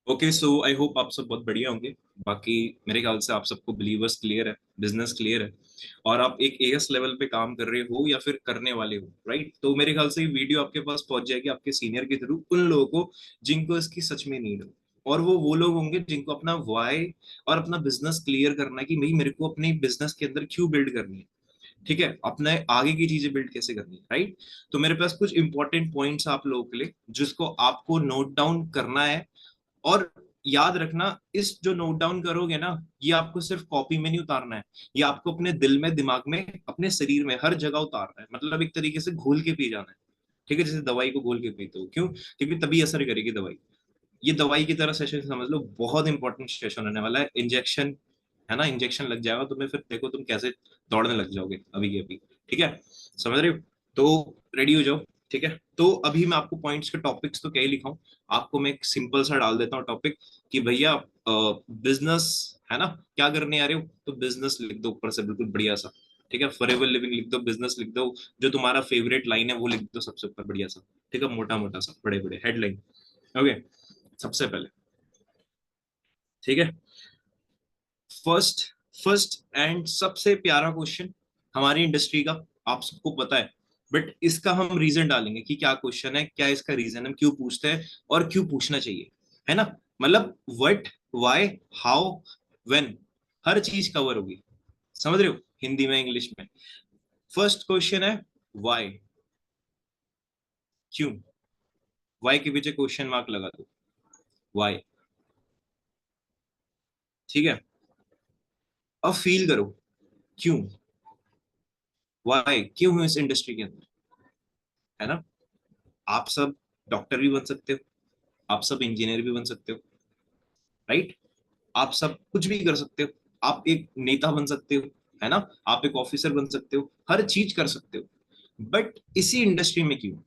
Okay, so I hope आप सब बहुत बढ़िया होंगे। बाकी मेरे ख्याल से आप सबको बिलीवर्स क्लियर है, बिजनेस क्लियर है, और आप एक एएस लेवल पे काम कर रहे हो या फिर करने वाले हो, राइट? तो मेरे ख्याल से ये वीडियो आपके पास पहुंच जाएगी आपके सीनियर के थ्रू उन लोगों को जिनको इसकी सच में नीड हो। और वो लोग होंगे जिनको अपना वाई और अपना बिजनेस क्लियर करना है कि भाई मेरे को अपने बिजनेस के अंदर क्यों बिल्ड करनी है। ठीक है, अपने आगे की चीजें बिल्ड कैसे करनी है, राइट? तो मेरे पास कुछ इंपॉर्टेंट पॉइंट्स आप लोगों के लिए जिसको आपको नोट डाउन करना है। और याद रखना, इस जो नोट डाउन करोगे ना, ये आपको सिर्फ कॉपी में नहीं उतारना है। ये आपको अपने दिल में, दिमाग में, अपने शरीर में हर जगह उतारना है। मतलब एक तरीके से घोल के पी जाना है। ठीक है, जैसे दवाई को घोल के पीते हो, क्यों? क्योंकि तभी असर करेगी दवाई। ये दवाई की तरह सेशन समझ लो, बहुत इंपॉर्टेंट सेशन होने वाला है। इंजेक्शन है ना, इंजेक्शन लग जाएगा तुम्हें, फिर देखो तुम कैसे दौड़ने लग जाओगे अभी के अभी। ठीक है, समझ रहे हो? तो रेडी हो जाओ। ठीक है, तो अभी मैं आपको पॉइंट्स के टॉपिक्स तो क्या ही लिखाऊं। आपको मैं एक सिंपल सा डाल देता हूँ टॉपिक कि भैया बिजनेस है ना, क्या करने आ रहे हो? तो बिजनेस लिख दो ऊपर से बिल्कुल बढ़िया सा। ठीक है, फॉरएवर लिविंग लिख दो, बिजनेस लिख दो, जो तुम्हारा फेवरेट लाइन है वो लिख दो सबसे ऊपर बढ़िया सा। ठीक है, मोटा मोटा सा, बड़े बड़े हेडलाइन। ओके, सबसे पहले। ठीक है, फर्स्ट फर्स्ट एंड सबसे प्यारा क्वेश्चन हमारी इंडस्ट्री का, आप सबको पता है। बट इसका हम रीजन डालेंगे कि क्या क्वेश्चन है, क्या इसका रीजन, हम क्यों पूछते हैं और क्यों पूछना चाहिए। है ना? मतलब व्हाट, व्हाई, हाउ, व्हेन, हर चीज कवर होगी। समझ रहे हो? हिंदी में, इंग्लिश में। फर्स्ट क्वेश्चन है व्हाई। क्यों? व्हाई के पीछे क्वेश्चन मार्क लगा दो। व्हाई। ठीक है, अब फील करो। क्यों? व्हाई क्यों हूं इस इंडस्ट्री के अंदर? है ना? आप सब डॉक्टर भी बन सकते हो, आप सब इंजीनियर भी बन सकते हो, राइट? आप सब कुछ भी कर सकते हो। आप एक नेता बन सकते हो, है ना? आप एक ऑफिसर बन सकते हो, हर चीज कर सकते हो। बट इसी इंडस्ट्री में क्यों?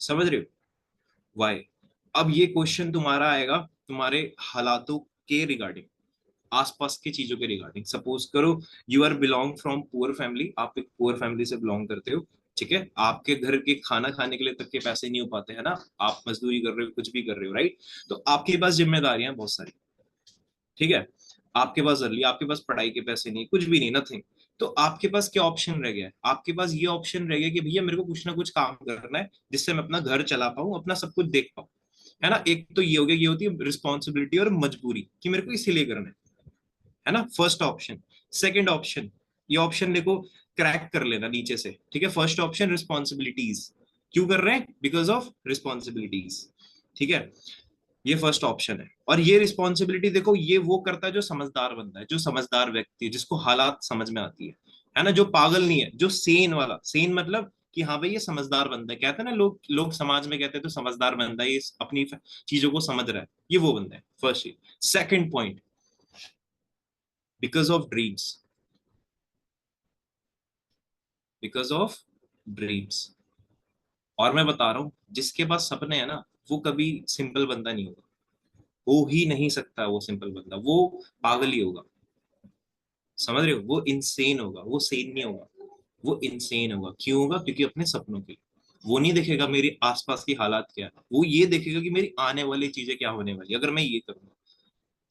समझ रहे हो? वाई। अब ये क्वेश्चन तुम्हारा आएगा तुम्हारे हालातों के रिगार्डिंग, आसपास की चीजों के रिगार्डिंग। सपोज करो you are belong from poor family, आप एक पुअर फैमिली से बिलोंग करते हो। ठीक है, आपके घर के खाना खाने के लिए तक के पैसे नहीं हो पाते, है ना? आप मजदूरी कर रहे हो, कुछ भी कर रहे हो, राइट? तो आपके पास जिम्मेदारियां बहुत सारी। ठीक है, आपके पास अर्ली, आपके पास पढ़ाई के पैसे नहीं, कुछ भी नहीं, नथिंग। तो आपके पास क्या ऑप्शन रह गया है? आपके पास ये ऑप्शन रह गया कि भैया मेरे को कुछ ना कुछ काम करना है जिससे मैं अपना घर चला पाऊं, अपना सब कुछ देख पाऊं। है ना? एक तो ये हो गया, ये होती है रिस्पॉन्सिबिलिटी और मजबूरी कि मेरे को इसीलिए करना है ना, फर्स्ट ऑप्शन। सेकंड ऑप्शन, ये ऑप्शन देखो, क्रैक कर लेना नीचे से। ठीक है, फर्स्ट ऑप्शन रिस्पॉन्सिबिलिटीज। क्यों कर रहे हैं? Because of responsibilities. ठीक है, ये फर्स्ट ऑप्शन है। और ये रिस्पॉन्सिबिलिटी देखो, ये वो करता है जो समझदार बंदा है, जो समझदार व्यक्ति है, जिसको हालात समझ में आती है ना? जो पागल नहीं है, जो सेन वाला, सेन मतलब कि हाँ भाई ये समझदार बंदा है, कहते हैं ना लोग, लोग समाज में कहते हैं तो समझदार बंदा है, ये अपनी चीजों को समझ रहा है, ये वो बंदा है। फर्स्ट चीज। Second point, because of dreams. Because of dreams. और मैं बता रहा हूं, जिसके पास सपने हैं ना, वो कभी सिंपल बंदा नहीं होगा। हो ही नहीं सकता वो सिंपल बंदा, वो पागल ही होगा। समझ रहे हो? वो इंसेन होगा, वो सेन नहीं होगा। वो इंसेन होगा। क्यों होगा? क्योंकि अपने सपनों के लिए। वो नहीं देखेगा मेरे आसपास की हालात क्या है, वो ये देखेगा कि मेरी आने वाली चीजें क्या होने वाली अगर मैं ये करूंगा।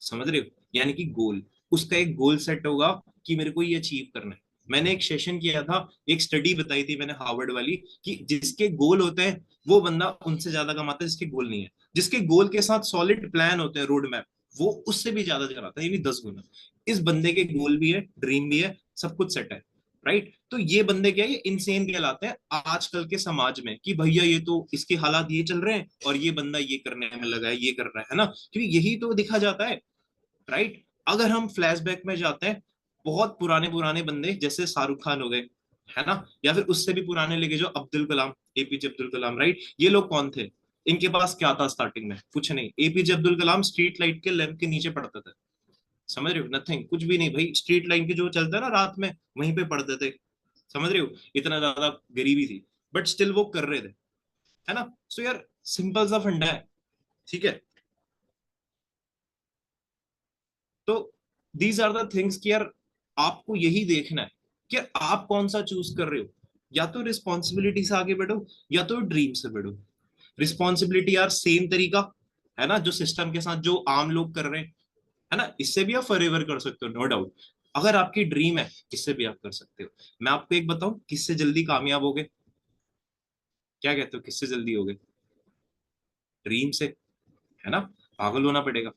समझ रहे हो? यानी कि गोल, उसका एक गोल सेट होगा कि मेरे को ये अचीव करना है। मैंने एक सेशन किया था, एक स्टडी बताई थी मैंने हार्वर्ड वाली, कि जिसके गोल होते हैं वो बंदा उनसे ज्यादा कमाता है जिसके गोल नहीं है। जिसके गोल के साथ सॉलिड प्लान होते हैं, रोड मैप, वो उससे भी ज्यादा कमाता है, यानी 10 गुना। इस बंदे के गोल भी है, ड्रीम भी है, सब कुछ सेट है, राइट? तो ये बंदे क्या है, ये इंसेन कहलाते हैं आजकल के समाज में, कि भैया ये तो इसके हालात ये चल रहे हैं और ये बंदा ये करने में लगा है, ये कर रहा है ना? क्योंकि यही तो दिखा जाता है, राइट? अगर हम फ्लैशबैक में जाते हैं, बहुत पुराने पुराने बंदे जैसे शाहरुख खान हो गए, है ना? या फिर उससे भी पुराने लेके जो अब्दुल कलाम, एपीजे अब्दुल कलाम, राइट? ये लोग कौन थे? इनके पास क्या था स्टार्टिंग में? कुछ नहीं। एपीजे अब्दुल कलाम स्ट्रीट लाइट के लैंप के नीचे पढ़ते थे। समझ रहे हो? नथिंग, कुछ भी नहीं भाई, स्ट्रीट लाइट के जो चलता है ना रात में, वहीं पे पढ़ते थे। समझ रहे हो? इतना ज्यादा गरीबी थी, बट स्टिल वो कर रहे थे। है ना? सो यार, सिंपल सा फंडा है। ठीक है, तो दीज आर द थिंग्स कि यार, आपको यही देखना है कि आप कौन सा चूज कर रहे हो। या तो रिस्पॉन्सिबिलिटी से आगे बढ़ो, या तो ड्रीम से बढ़ो। रिस्पॉन्सिबिलिटी यार सेम तरीका, है ना, जो सिस्टम के साथ जो आम लोग कर रहे हैं, है ना, इससे भी आप फॉरएवर कर सकते हो, नो डाउट। अगर आपकी ड्रीम है, इससे भी आप कर सकते हो। मैं आपको एक बताऊं, किससे जल्दी कामयाब होगे? क्या कहते हो, किससे जल्दी होगे? ड्रीम से, है ना। पागल होना पड़ेगा,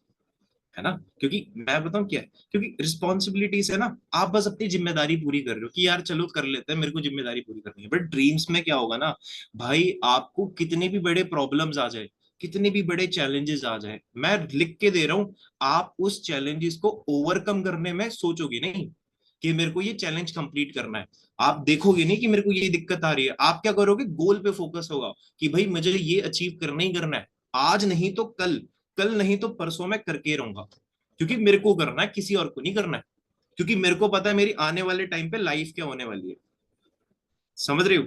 है ना। क्योंकि मैं बताऊं क्या है, क्योंकि रिस्पॉन्सिबिलिटी से ना आप बस अपनी जिम्मेदारी पूरी कर रहे हो कि यार चलो कर लेते हैं, मेरे को जिम्मेदारी पूरी करनी है। बट ड्रीम्स में क्या होगा ना भाई, आपको कितने भी बड़े प्रॉब्लम्स आ जाए, कितने भी बड़े चैलेंजेस आ जाए, मैं लिख के दे रहा हूं, आप उस चैलेंजेस को ओवरकम करने में सोचोगे नहीं कि मेरे को ये चैलेंज कंप्लीट करना है। आप देखोगे नहीं कि मेरे को ये दिक्कत आ रही है, आप क्या करोगे, गोल पे फोकस होगा कि भाई मुझे ये अचीव करना ही करना है, आज नहीं तो कल, कल नहीं तो परसों मैं करके रहूंगा, क्योंकि मेरे को करना है, किसी और को नहीं करना है। क्योंकि मेरे को पता है मेरी आने वाले टाइम पे लाइफ क्या होने वाली है। समझ रहे हो?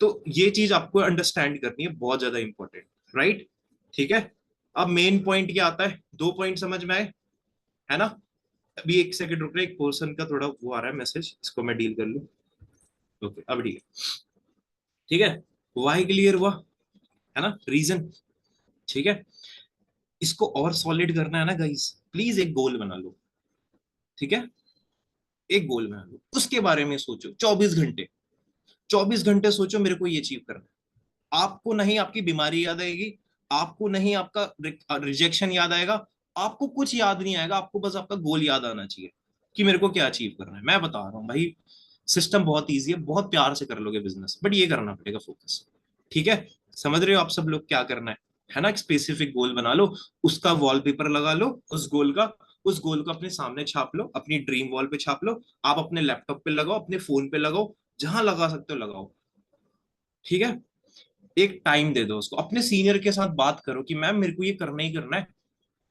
तो ये चीज आपको अंडरस्टैंड करनी है, बहुत ज्यादा इंपॉर्टेंट, राइट। ठीक है। अब मेन पॉइंट क्या आता है, दो पॉइंट समझ में आए, है ना। अभी एक सेकंड रुक रहे, एक पर्सन का थोड़ा वो आ रहा है मैसेज, इसको मैं डील कर लूं। ओके, अब ठीक है। ठीक है, वाई क्लियर हुआ, है ना, रीजन। ठीक है, इसको और सॉलिड करना है ना गाइस, प्लीज एक गोल बना लो। ठीक है, एक गोल बना लो, उसके बारे में सोचो 24 घंटे। 24 घंटे सोचो मेरे को ये अचीव करना है। आपको नहीं आपकी बीमारी याद आएगी, आपको नहीं आपका रिजेक्शन याद आएगा, आपको कुछ याद नहीं आएगा, आपको बस आपका गोल याद आना चाहिए कि मेरे को क्या अचीव करना है। मैं बता रहा हूँ भाई, सिस्टम बहुत ईजी है, बहुत प्यार से कर लोगे बिजनेस, बट ये करना पड़ेगा फोकस। ठीक है, समझ रहे हो आप सब लोग क्या करना है ना। एक स्पेसिफिक गोल बना लो, उसका वॉलपेपर लगा लो, उस गोल का, उस गोल को अपने सामने छाप लो, अपनी ड्रीम वॉल पे छाप लो, आप अपने लैपटॉप पे लगाओ, अपने फोन पे लगाओ, जहां लगा सकते हो लगाओ। ठीक है, एक टाइम दे दो उसको, अपने सीनियर के साथ बात करो कि मैम मेरे को ये करना ही करना है,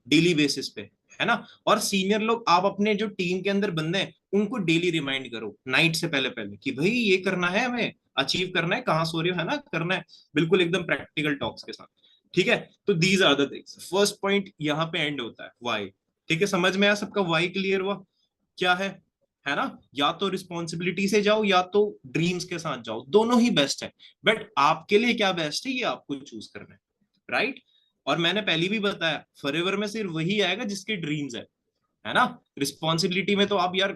डेली बेसिस पे, है ना। और सीनियर लोग, आप अपने जो टीम के अंदर बंदे हैं उनको डेली रिमाइंड करो नाइट से पहले पहले कि भाई ये करना है, हमें अचीव करना है, कहाँ सो रहे हो, है ना, करना है। बिल्कुल एकदम प्रैक्टिकल टॉक्स के साथ। ठीक है, तो these are the things, first point यहाँ पे एंड होता है, वाई। ठीक है, समझ में आया सबका, वाई क्लियर हुआ क्या है ना। या तो रिस्पॉन्सिबिलिटी से जाओ या तो ड्रीम्स के साथ जाओ, दोनों ही बेस्ट है। बट आपके लिए क्या बेस्ट है ये आपको चूज करना है, राइट। और मैंने पहले भी बताया, फॉरएवर में सिर्फ वही आएगा जिसके ड्रीम्स है ना। रिस्पॉन्सिबिलिटी में तो आप यार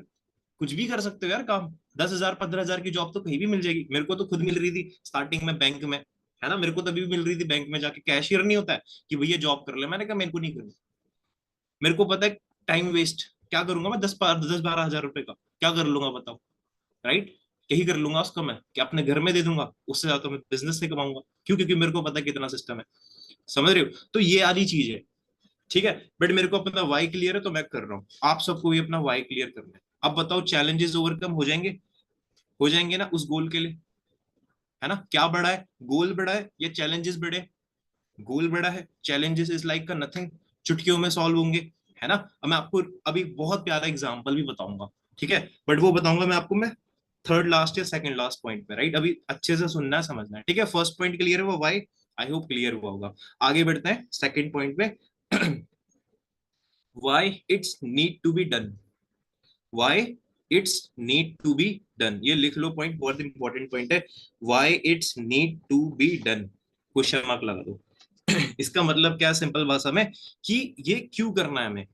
कुछ भी कर सकते हो यार काम, 10,000 15,000 की जॉब तो कहीं भी मिल जाएगी। मेरे को तो खुद मिल रही थी स्टार्टिंग में बैंक में, है ना, मेरे को तभी भी मिल रही थी बैंक में जाके, कैशियर नहीं होता है कि भैया जॉब कर ले, मैंने कहा मेरे को नहीं करनी। मेरे को पता है टाइम वेस्ट, क्या करूंगा मैं 10 12 10 12 हजार रुपए का, क्या कर लूंगा बताओ, राइट। यही कर लूंगा उसको मैं, कि अपने घर में दे दूंगा, उससे ज्यादा तो मैं बिजनेस से कमाऊंगा। क्यों? क्योंकि मेरे को पता है कितना सिस्टम है। समझ रहे हो? तो ये आधी चीज है। ठीक है, बट मेरे को अपना वाई क्लियर है तो मैं कर रहा हूँ, आप सबको भी अपना वाई क्लियर करना है। अब बताओ, चैलेंजेस ओवरकम हो जाएंगे ना उस गोल के लिए, है ना। क्या बड़ा है, गोल बड़ा है या चैलेंजेस बड़े? गोल बड़ा है, चैलेंजेस इज लाइक का नथिंग, चुटकियों में सॉल्व होंगे, है ना। अब मैं आपको अभी बहुत प्यारा एग्जांपल भी बताऊंगा, ठीक है, बट वो बताऊंगा मैं आपको, मैं थर्ड लास्ट या सेकंड लास्ट पॉइंट पे, राइट। अभी अच्छे से सुनना है, समझना है, ठीक है। फर्स्ट पॉइंट क्लियर है वो वाई, आई होप क्लियर हुआ होगा। आगे बढ़ते हैं सेकंड पॉइंट पे। why it's need to be done, why it's need to be done, ये लिख लो पॉइंट, बहुत इंपॉर्टेंट पॉइंट है। why it's need to be done, question mark लगा दो। इसका मतलब क्या है सिंपल भाषा में, कि ये क्यों करना है हमें,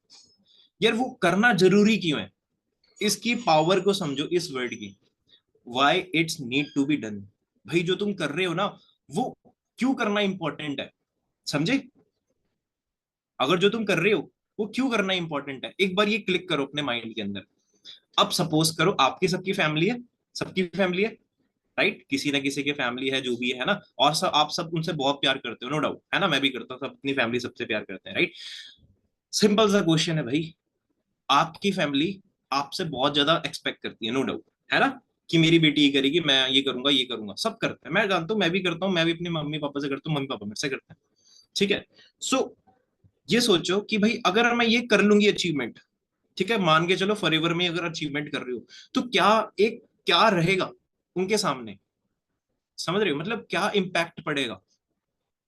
यार वो करना जरूरी क्यों है, इसकी पावर को समझो इस वर्ड की। why it's need to be done, भाई जो तुम कर रहे हो ना, वो क्यों करना इंपॉर्टेंट है, समझे। अगर जो तुम कर रहे हो वो क्यों करना इंपॉर्टेंट है, एक बार ये क्लिक करो अपने माइंड के अंदर। अब सपोज करो आपकी सबकी फैमिली है, सबकी फैमिली है, राइट, किसी ना किसी की फैमिली है जो भी है ना, और सब आप सब उनसे बहुत प्यार करते हो, नो डाउट, है ना, मैं भी करता हूँ, सब अपनी फैमिली सबसे प्यार करते हैं, राइट। सिंपल सा क्वेश्चन है भाई, आपकी फैमिली आपसे बहुत ज्यादा एक्सपेक्ट करती है, नो डाउट, है ना, कि मेरी बेटी ये करेगी, मैं ये करूंगा, सब करते हैं, मैं जानता हूँ, मैं भी करता हूँ, मैं भी अपनी मम्मी पापा से करता हूँ, मम्मी पापा मेरे से करते हैं। ठीक है, सो ये सोचो कि भाई अगर मैं ये कर लूंगी अचीवमेंट, ठीक है, मान के चलो फॉरएवर में अगर अचीवमेंट कर रही हो, तो क्या एक क्या रहेगा उनके सामने, समझ रहे हो, मतलब क्या इम्पैक्ट पड़ेगा,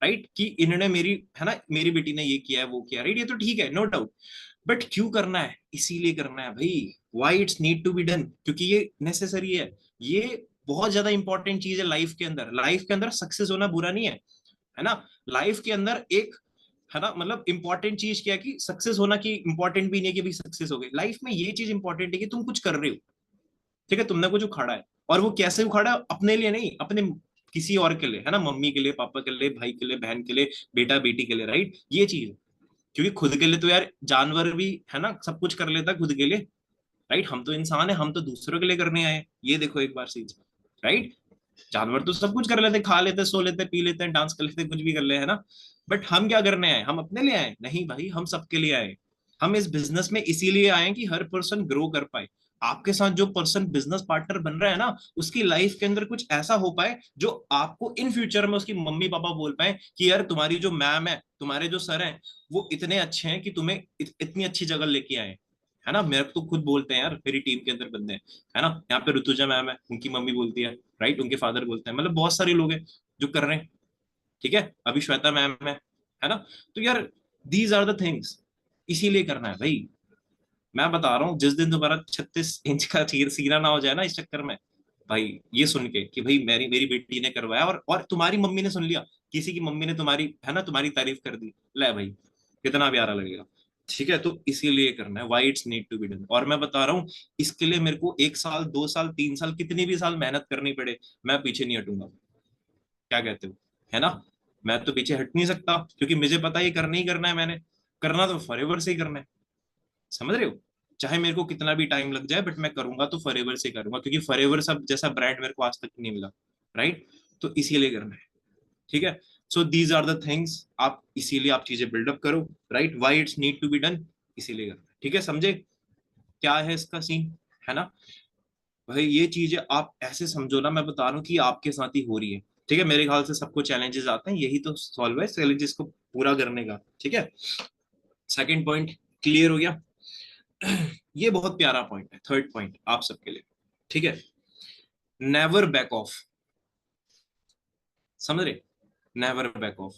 राइट, कि इन्होंने मेरी, है ना, मेरी बेटी ने ये किया है वो किया, राइट, ये तो ठीक है, नो डाउट। बट क्यों करना है, इसीलिए करना है भाई, why it's need to be done, क्योंकि ये नेसेसरी है। ये बहुत ज्यादा इंपॉर्टेंट चीज है लाइफ के अंदर, लाइफ के अंदर सक्सेस होना बुरा नहीं है ना। लाइफ के अंदर एक है ना, मतलब इंपॉर्टेंट चीज क्या है कि सक्सेस होना, कि इंपॉर्टेंट भी नहीं है कि भाई सक्सेस हो गई। लाइफ में ये चीज इंपॉर्टेंट है कि तुम कुछ कर रहे हो, ठीक है, तुमने कुछ उखाड़ा है, और वो कैसे उखाड़ा है, अपने लिए नहीं, अपने किसी और के लिए, है ना, मम्मी के लिए, पापा के लिए, भाई के लिए, बहन के लिए, बेटा बेटी के लिए, राइट, ये चीज है। क्योंकि खुद के लिए तो यार जानवर भी, है ना, सब कुछ कर लेता है खुद के लिए, राइट, हम तो इंसान है, हम तो दूसरों के लिए करने आए हैं, ये देखो एक बार चीज, राइट। जानवर तो सब कुछ कर लेते, खा लेते, सो लेते, पी लेते हैं, डांस कर लेते, कुछ भी कर ले, है ना। बट हम क्या करने आए, हम अपने लिए आए नहीं भाई, हम सबके लिए आए। हम इस बिजनेस में इसीलिए आए कि हर पर्सन ग्रो कर पाए। आपके साथ जो पर्सन बिजनेस पार्टनर बन रहा है ना, उसकी लाइफ के अंदर कुछ ऐसा हो पाए जो आपको इन फ्यूचर में उसकी मम्मी पापा बोल पाए कि यार तुम्हारी जो मैम है, तुम्हारे जो सर हैं, वो इतने अच्छे हैं कि तुम्हें इतनी अच्छी जगह लेके आए, है ना। मेरे तो खुद बोलते हैं यार, मेरी टीम के अंदर बंदे हैं, है ना, यहाँ पे ऋतुजा मैम है, उनकी मम्मी बोलती है, राइट, उनके फादर बोलते हैं, मतलब बहुत सारे लोग हैं जो कर रहे हैं, ठीक है, अभी श्वेता मैम है ना। तो यार दीज आर द थिंग्स, इसीलिए करना है भाई। मैं बता रहा हूँ, जिस दिन तुम्हारा 36 इंच का सीना ना हो जाए ना इस चक्कर में, भाई ये सुन के कि भाई मेरी मेरी बेटी ने करवाया, और तुम्हारी मम्मी ने सुन लिया, किसी की मम्मी ने तुम्हारी, है ना, तुम्हारी तारीफ कर दी, ले भाई कितना प्यारा लगेगा। ठीक है, तो इसीलिए करना है, why it's need to be done. और मैं बता रहा हूँ, इसके लिए मेरे को 1 साल, 2 साल, 3 साल, कितनी भी साल मेहनत करनी पड़े, मैं पीछे नहीं हटूंगा। क्या कहते हो, है ना। मैं तो पीछे हट नहीं सकता, क्योंकि मुझे पता है ये करना ही करना है, मैंने करना तो फॉरएवर से ही करना है, समझ रहे हो। चाहे मेरे को कितना भी टाइम लग जाए, बट मैं करूंगा तो फॉरएवर से करूंगा, क्योंकि फॉरएवर सब जैसा ब्रांड मेरे को आज तक नहीं मिला, राइट। तो इसीलिए करना है, ठीक है। So these are the things, आप इसीलिए आप चीजें बिल्डअप करो, right, why it's need to be done, इसीलिए करना है, ठीक है, समझे क्या है इसका सीन, है ना। भाई ये चीजें आप ऐसे समझो ना, मैं बता रहा हूँ कि आपके साथ ही हो रही है, ठीक है। मेरे ख्याल से सबको चैलेंजेस आते हैं, यही तो सॉल्व है चैलेंजेस को पूरा करने का, ठीक है। सेकंड पॉइंट क्लियर हो गया। ये बहुत प्यारा पॉइंट है, थर्ड पॉइंट आप सबके लिए, ठीक है। नेवर बैक ऑफ, समझ रहे, नेवर बैक ऑफ।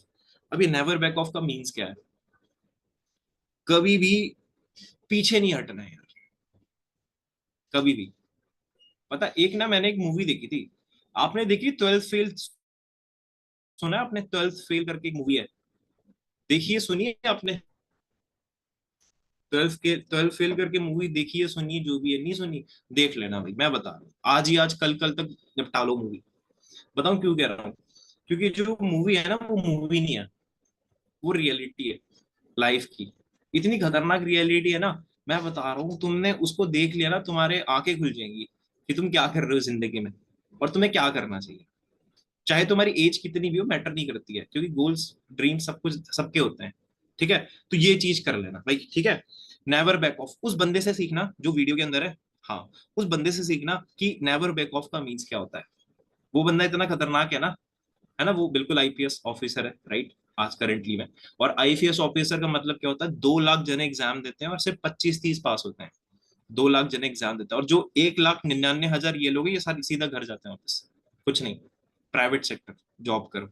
अभी नेवर बैक ऑफ का मीन्स क्या है, कभी भी पीछे नहीं हटना है यार, कभी भी। पता एक ना, मैंने एक मूवी देखी थी, आपने देखी 12th फेल, सुना है आपने, 12th फेल करके एक मूवी है, देखिए सुनिए आपने, 12th फेल करके मूवी देखिए, सुनिए, जो भी है, नहीं सुनी, देख लेना भाई, मैं बता रहा हूँ, आज ही आज, कल कल तक निपटा लो मूवी। बताऊं क्यों कह रहा हूँ, क्योंकि जो मूवी है ना, वो मूवी नहीं है, वो रियलिटी है लाइफ की, इतनी खतरनाक रियलिटी है ना। मैं बता रहा हूँ, तुमने उसको देख लिया ना, तुम्हारे आंखें खुल जाएंगी कि तुम क्या कर रहे हो जिंदगी में, और तुम्हें क्या करना चाहिए। चाहे तुम्हारी एज कितनी भी हो, मैटर नहीं करती है, क्योंकि गोल्स, ड्रीम सब कुछ सबके होते हैं, ठीक है। तो ये चीज कर लेना भाई, ठीक है। नेवर बैक ऑफ, उस बंदे से सीखना जो वीडियो के अंदर है, हाँ, उस बंदे से सीखना कि नेवर बैक ऑफ का मीन्स क्या होता है। वो बंदा इतना खतरनाक है ना, वो बिल्कुल आईपीएस ऑफिसर है, राइट, आज करेंटली में। और आईपीएस ऑफिसर का मतलब क्या होता है, 2 लाख जने एग्जाम देते हैं और सिर्फ 25-30 पास होते हैं। 2 लाख जने एग्जाम देते हैं, और जो 1,99,000 ये लोग हैं, ये सारी सीधा घर जाते हैं वापस, कुछ नहीं, प्राइवेट सेक्टर जॉब करो,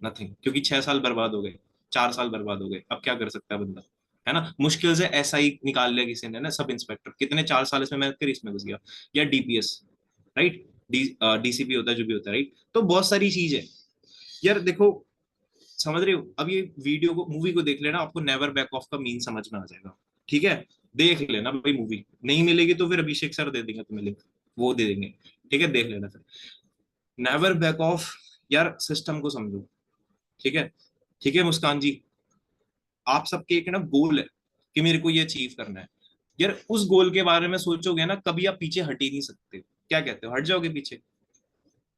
नथिंग, क्योंकि 6 साल बर्बाद हो गए, 4 साल बर्बाद हो गए, अब क्या कर सकता है बंदा, है ना। मुश्किल से एसआई निकाल लिया किसी ने ना, सब इंस्पेक्टर, कितने 4 साल इसमें मेहनत करी, इसमें घुस गया, या डीपीएस, राइट, डीसीपी होता है, जो भी होता है, राइट। तो बहुत सारी चीज है यार, देखो, समझ रहे हो। अब ये वीडियो को, मूवी को देख लेना, आपको नेवर बैक ऑफ का मीन समझ में आ जाएगा, ठीक है। देख लेना भाई, मूवी नहीं मिलेगी तो फिर अभिषेक सर दे देंगे तुम्हें लिंक, वो दे देंगे, ठीक है, देख लेना फिर। नेवर बैक ऑफ, यार सिस्टम को समझो, ठीक है, ठीक है मुस्कान जी, आप सबके एक ना गोल है कि मेरे को ये अचीव करना है, यार उस गोल के बारे में सोचोगे ना, कभी आप पीछे हट ही नहीं सकते। क्या कहते हो, हट जाओगे पीछे,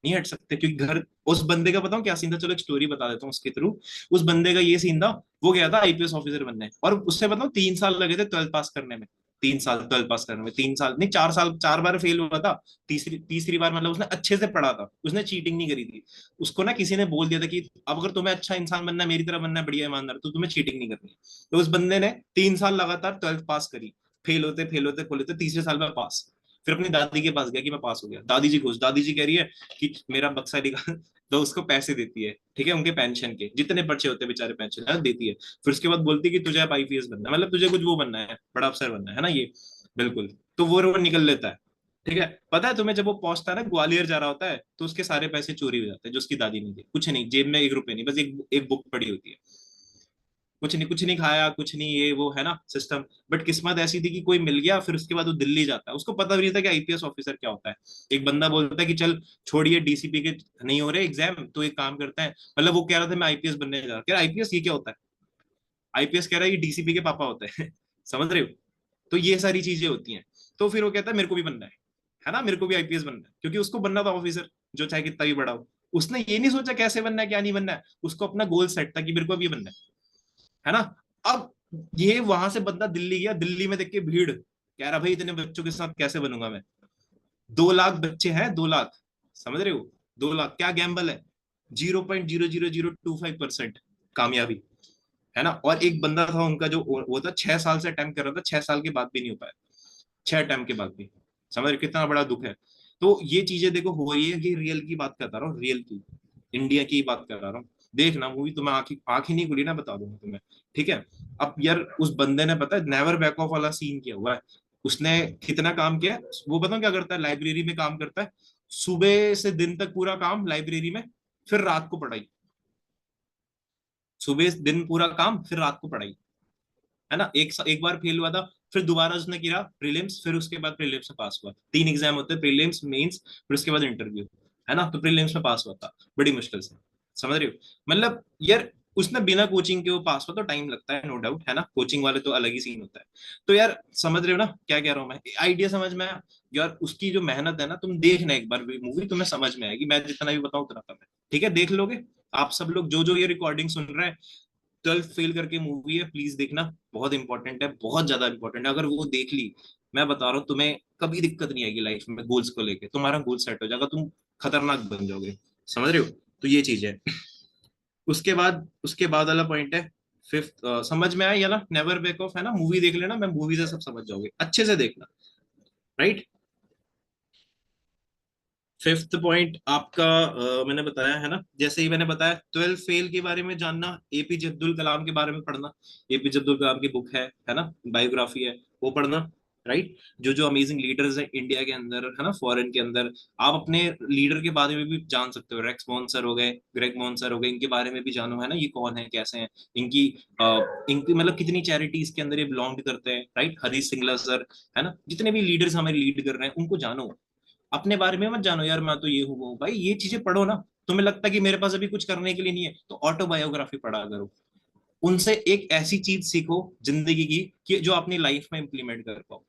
नहीं हट सकते, क्योंकि घर, उस बंदे का बताऊं क्या सीन था, चलो एक स्टोरी बता देता हूँ उसके थ्रू। उस बंदे का ये सीन था, वो गया था आईपीएस ऑफिसर बनने, और उससे बताऊं 3 साल लगे थे 12th पास करने में। 3 साल 12th पास करने में, 3 साल नहीं, 4 साल, 4 बार फेल हुआ था। तीसरी तीसरी बार मतलब उसने अच्छे से पढ़ा था, उसने चीटिंग नहीं करी थी। उसको ना किसी ने बोल दिया था कि अब अगर तुम्हें अच्छा इंसान बनना है, मेरी तरह बनना है, बढ़िया ईमानदार, तो तुम्हें चीटिंग नहीं करनी है। तो उस बंदे ने 3 साल लगातार 12th पास करी, फेल होते तीसरे साल में पास। फिर अपनी दादी के पास गया कि मैं पास हो गया, दादी जी खुश, दादी जी कह रही है कि मेरा बक्सा निकाल, तो उसको पैसे देती है, ठीक है, उनके पेंशन के जितने बच्चे होते हैं बेचारे, पेंशन है देती है। फिर उसके बाद बोलती है कि तुझे अब आईपीएस बनना है, मतलब तुझे कुछ वो बनना है, बड़ा अफसर बनना है ना ये, बिल्कुल। तो वो निकल लेता है, ठीक है। पता है तुम्हें, जब वो पहुंचता है ना, ग्वालियर जा रहा होता है, तो उसके सारे पैसे चोरी हो जाते हैं, जो उसकी दादी ने दिए, कुछ नहीं, जेब में 1 रुपए नहीं, बस एक बुक पड़ी होती है। कुछ नहीं खाया, कुछ नहीं ये वो, है ना सिस्टम। बट किस्मत ऐसी थी कि कोई मिल गया, फिर उसके बाद वो दिल्ली जाता है। उसको पता भी नहीं था कि आईपीएस ऑफिसर क्या होता है। एक बंदा बोलता है कि चल छोड़िए, डीसीपी के नहीं हो रहे एग्जाम, तो एक काम करते हैं, मतलब वो कह रहा था मैं आईपीएस बनने जा रहा हूँ, कह रहा आईपीएस ये क्या होता है? आईपीएस कह रहा है ये डीसीपी के पापा होते हैं। समझ रहे हो? तो ये सारी चीजें होती हैं। तो फिर वो कहता है मेरे को भी बनना है ना, मेरे को भी आईपीएस बनना है, क्योंकि उसको बनना था ऑफिसर, जो चाहे कितना भी बड़ा हो। उसने ये नहीं सोचा कैसे बनना है क्या नहीं बनना है, उसको अपना गोल सेट था कि मेरे को भी बनना है ना। अब ये वहां से बंदा दिल्ली गया, दिल्ली में देख के भीड़, कह रहा भाई इतने बच्चों के साथ कैसे बनूंगा मैं? 2 लाख बच्चे हैं, 2 लाख। समझ रहे हो? 2 लाख क्या गैम्बल है? 0.00025% कामयाबी, है ना। और एक बंदा था उनका जो वो था, 6 साल से अटेम्प्ट कर रहा था, 6 साल के बाद भी नहीं हो पाया, 6 अटेम्प्ट के बाद भी। समझ रहे हो कितना बड़ा दुख है? तो ये चीजें देखो हो रही है, ये रियल की बात करता रहा हूँ, रियल की, इंडिया की बात कर रहा हूँ। देखना मूवी, तो मैं आंखें आंखें नहीं खुली ना बता दूंगा तुम्हें, ठीक है। अब यार उस बंदे ने पता है नेवर बैक ऑफ वाला सीन किया हुआ है। उसने कितना काम किया है, वो बताओ क्या करता है, लाइब्रेरी में काम करता है, सुबह से दिन तक पूरा काम लाइब्रेरी में, फिर रात को पढ़ाई। सुबह दिन पूरा काम, फिर रात को पढ़ाई, है ना। एक बार फेल हुआ था, फिर दोबारा उसने किया प्रीलिम्स, फिर उसके बाद प्रीलिम्स में पास हुआ। 3 एग्जाम होते हैं, प्रीलिम्स, मेंस, फिर उसके बाद इंटरव्यू, है ना। तो प्रीलिम्स में पास हुआ था बड़ी मुश्किल से। समझ रहे हो? मतलब यार उसने बिना कोचिंग के वो पास हुआ, तो टाइम लगता है नो डाउट, है ना, कोचिंग वाले तो अलग ही सीन होता है। तो यार समझ रहे हो ना क्या कह रहा हूँ मैं, आइडिया समझ में आया? यार उसकी जो मेहनत है ना, तुम देखना एक बार मूवी, तुम्हें समझ में आएगी, मैं जितना भी बताऊं उतना कम है। ठीक है, देख लोगे आप सब लोग, जो जो ये रिकॉर्डिंग सुन रहे हैं। 12th फेल करके मूवी है, प्लीज देखना, बहुत इंपॉर्टेंट है, बहुत ज्यादा इंपॉर्टेंट है। अगर वो देख ली, मैं बता रहा हूँ तुम्हें कभी दिक्कत नहीं आएगी लाइफ में, गोल्स को लेके तुम्हारा गोल सेट हो जाएगा, तुम खतरनाक बन जाओगे। समझ रहे हो? तो ये चीज है। उसके बाद वाला पॉइंट है फिफ्थ, समझ में आया या ना, नेवर बैक ऑफ, है ना, मूवी देख लेना, मैं मूवी से सब समझ जाओगे, अच्छे से देखना। राइट। फिफ्थ पॉइंट आपका, मैंने बताया है ना, जैसे ही मैंने बताया 12 फेल के बारे में जानना, एपीजे अब्दुल कलाम के बारे में पढ़ना, एपीजे अब्दुल कलाम की बुक है ना, बायोग्राफी है, वो पढ़ना। राइट। जो जो अमेजिंग लीडर्स हैं इंडिया के अंदर, है ना, फॉरेन के अंदर, आप अपने लीडर के बारे में भी जान सकते हो। रेक्स मोन्सर हो गए, ग्रेग मोन्सर हो गए, इनके बारे में भी जानो, है ना, ये कौन है, कैसे हैं, इनकी इनकी मतलब कितनी चैरिटीज के अंदर ये बिलोंग करते हैं। राइट। हरीश सिंगला सर, है ना, जितने भी लीडर्स हमें लीड कर रहे हैं उनको जानो। अपने बारे में मत जानो यार मैं तो ये हूँ वो हूँ। भाई ये चीजें पढ़ो ना। तुम्हें लगता है कि मेरे पास अभी कुछ करने के लिए नहीं है, तो ऑटोबायोग्राफी पढ़ा करो। उनसे एक ऐसी चीज सीखो जिंदगी की, कि जो अपनी लाइफ में इंप्लीमेंट कर पाओ।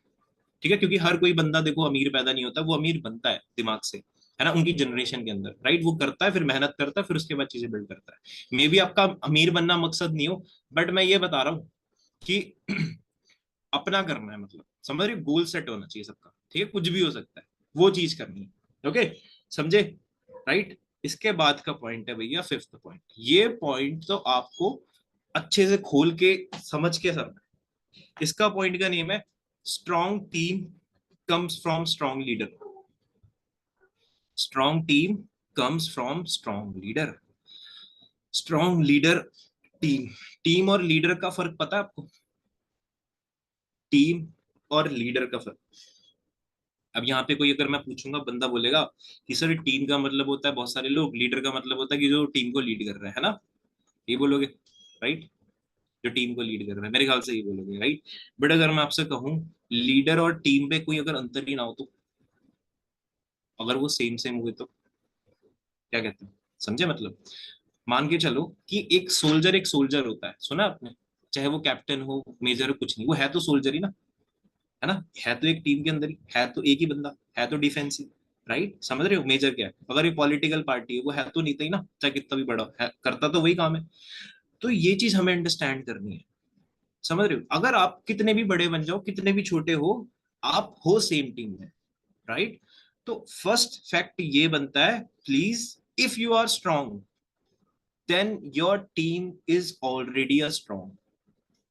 ठीक है, क्योंकि हर कोई बंदा देखो अमीर पैदा नहीं होता, वो अमीर बनता है दिमाग से, है ना, उनकी जनरेशन के अंदर। राइट। वो करता है, फिर मेहनत करता है, फिर उसके बाद चीजें बिल्ड करता है। मे बी आपका अमीर बनना मकसद नहीं हो, बट मैं ये बता रहा हूँ कि अपना करना है, मतलब समझ रहे, गोल सेट होना चाहिए सबका। ठीक है, कुछ भी हो सकता है, वो चीज करनी है। ओके, समझे? राइट। इसके बाद का पॉइंट है भैया फिफ्थ पॉइंट। ये पॉइंट तो आपको अच्छे से खोल के समझ के समझना है। इसका पॉइंट का नेम है strong team comes from strong leader. Strong team comes from strong leader. Strong leader, team, team और लीडर का फर्क पता है आपको? टीम और लीडर का फर्क। अब यहाँ पे कोई अगर मैं पूछूंगा, बंदा बोलेगा कि सर टीम का मतलब होता है बहुत सारे लोग, लीडर का मतलब होता है कि जो टीम को लीड कर रहा है ना, ये बोलोगे। राइट। जो टीम को लीड कर रहा है, मेरे ख्याल से ये बोलोगे। राइट। बट अगर मैं आपसे कहूँ लीडर और टीम पे कोई अगर अंतर ही ना हो, तो अगर वो सेम सेम हुए तो क्या कहते हैं? समझे मतलब? मान के चलो कि एक सोल्जर होता है, सुना आपने? चाहे वो कैप्टन हो, मेजर हो, कुछ नहीं, वो है तो सोल्जर ही ना, है ना। है तो एक टीम के अंदर ही, है तो एक ही बंदा, है तो डिफेंसिव। राइट। समझ रहे हो मेजर क्या है? अगर ये पॉलिटिकल पार्टी है, वो है तो नहीं ही ना, चाहे कितना भी बड़ा है, करता तो वही काम है। तो ये चीज हमें अंडरस्टैंड करनी है। समझ रहे हो? अगर आप कितने भी बड़े बन जाओ, कितने भी छोटे हो, आप हो सेम टीम में। राइट। तो फर्स्ट फैक्ट ये बनता है, please, if you are strong then your team is already a strong.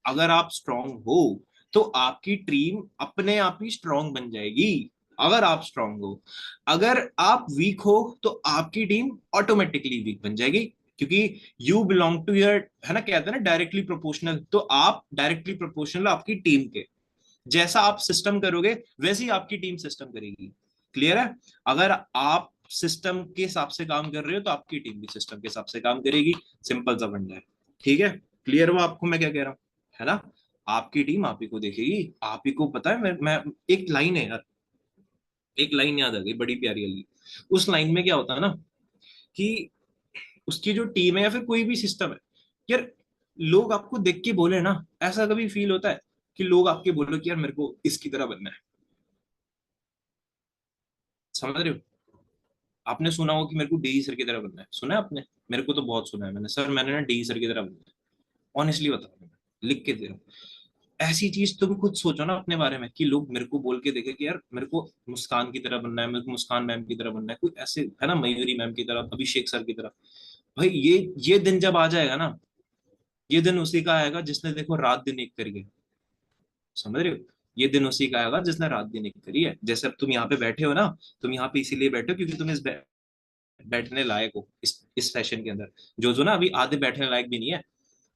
अगर आप स्ट्रांग हो तो आपकी टीम अपने आप ही स्ट्रांग बन जाएगी। अगर आप स्ट्रांग हो, अगर आप वीक हो तो आपकी टीम ऑटोमेटिकली वीक बन जाएगी, क्योंकि यू बिलोंग टू योर, है ना, कहते हैं ना डायरेक्टली प्रोपोर्शनल, तो आप डायरेक्टली प्रोपोर्शनल आपकी टीम के। जैसा आप सिस्टम करोगे वैसे ही आपकी टीम सिस्टम करेगी। क्लियर है? अगर आप सिस्टम के हिसाब से काम कर रहे हो तो आपकी टीम भी सिस्टम के हिसाब से काम करेगी। सिंपल सा फंडा है। ठीक है। क्लियर हुआ आपको मैं क्या कह रहा हूँ, है ना? आपकी टीम आप ही को देखेगी, आप ही को पता है। मैं एक लाइन है यार, एक लाइन याद आ गई बड़ी प्यारी वाली। उस लाइन में क्या होता है ना कि उसकी जो टीम है या फिर कोई भी सिस्टम है यार, लोग आपको देख के बोले ना, ऐसा कभी फील होता है कि लोग आपके बोलो कि यार मेरे को इसकी तरह बनना है? समझ रहे हो? आपने सुना हो कि मेरे को डीई सर की तरह बनना है, सुना है आपने? मेरे को तो बहुत सुना है मैंने, सर मैंने ना डीई सर की तरह बनना है। ऑनेस्टली बता रहा हूं मैं, लिख के दे रहा हूँ। ऐसी चीज तुम खुद सोचो ना अपने बारे में कि लोग मेरे को बोल के देखे कि यार मेरे को मुस्कान की तरह बनना है, मेरे को मुस्कान मैम की तरह बनना है, कोई ऐसे है ना, मयूरी मैम की तरह, अभिषेक सर की तरह। भाई ये दिन जब आ जाएगा ना, ये दिन उसी का आएगा जिसने देखो रात दिन एक करी है। समझ रहे हो? ये दिन उसी का आएगा जिसने रात दिन एक करी है। जैसे अब तुम यहाँ पे बैठे हो ना, तुम यहाँ पे इसीलिए बैठे हो क्योंकि तुम बैठने लायक हो इस फैशन के अंदर। जो जो ना अभी आधे बैठने लायक भी नहीं है।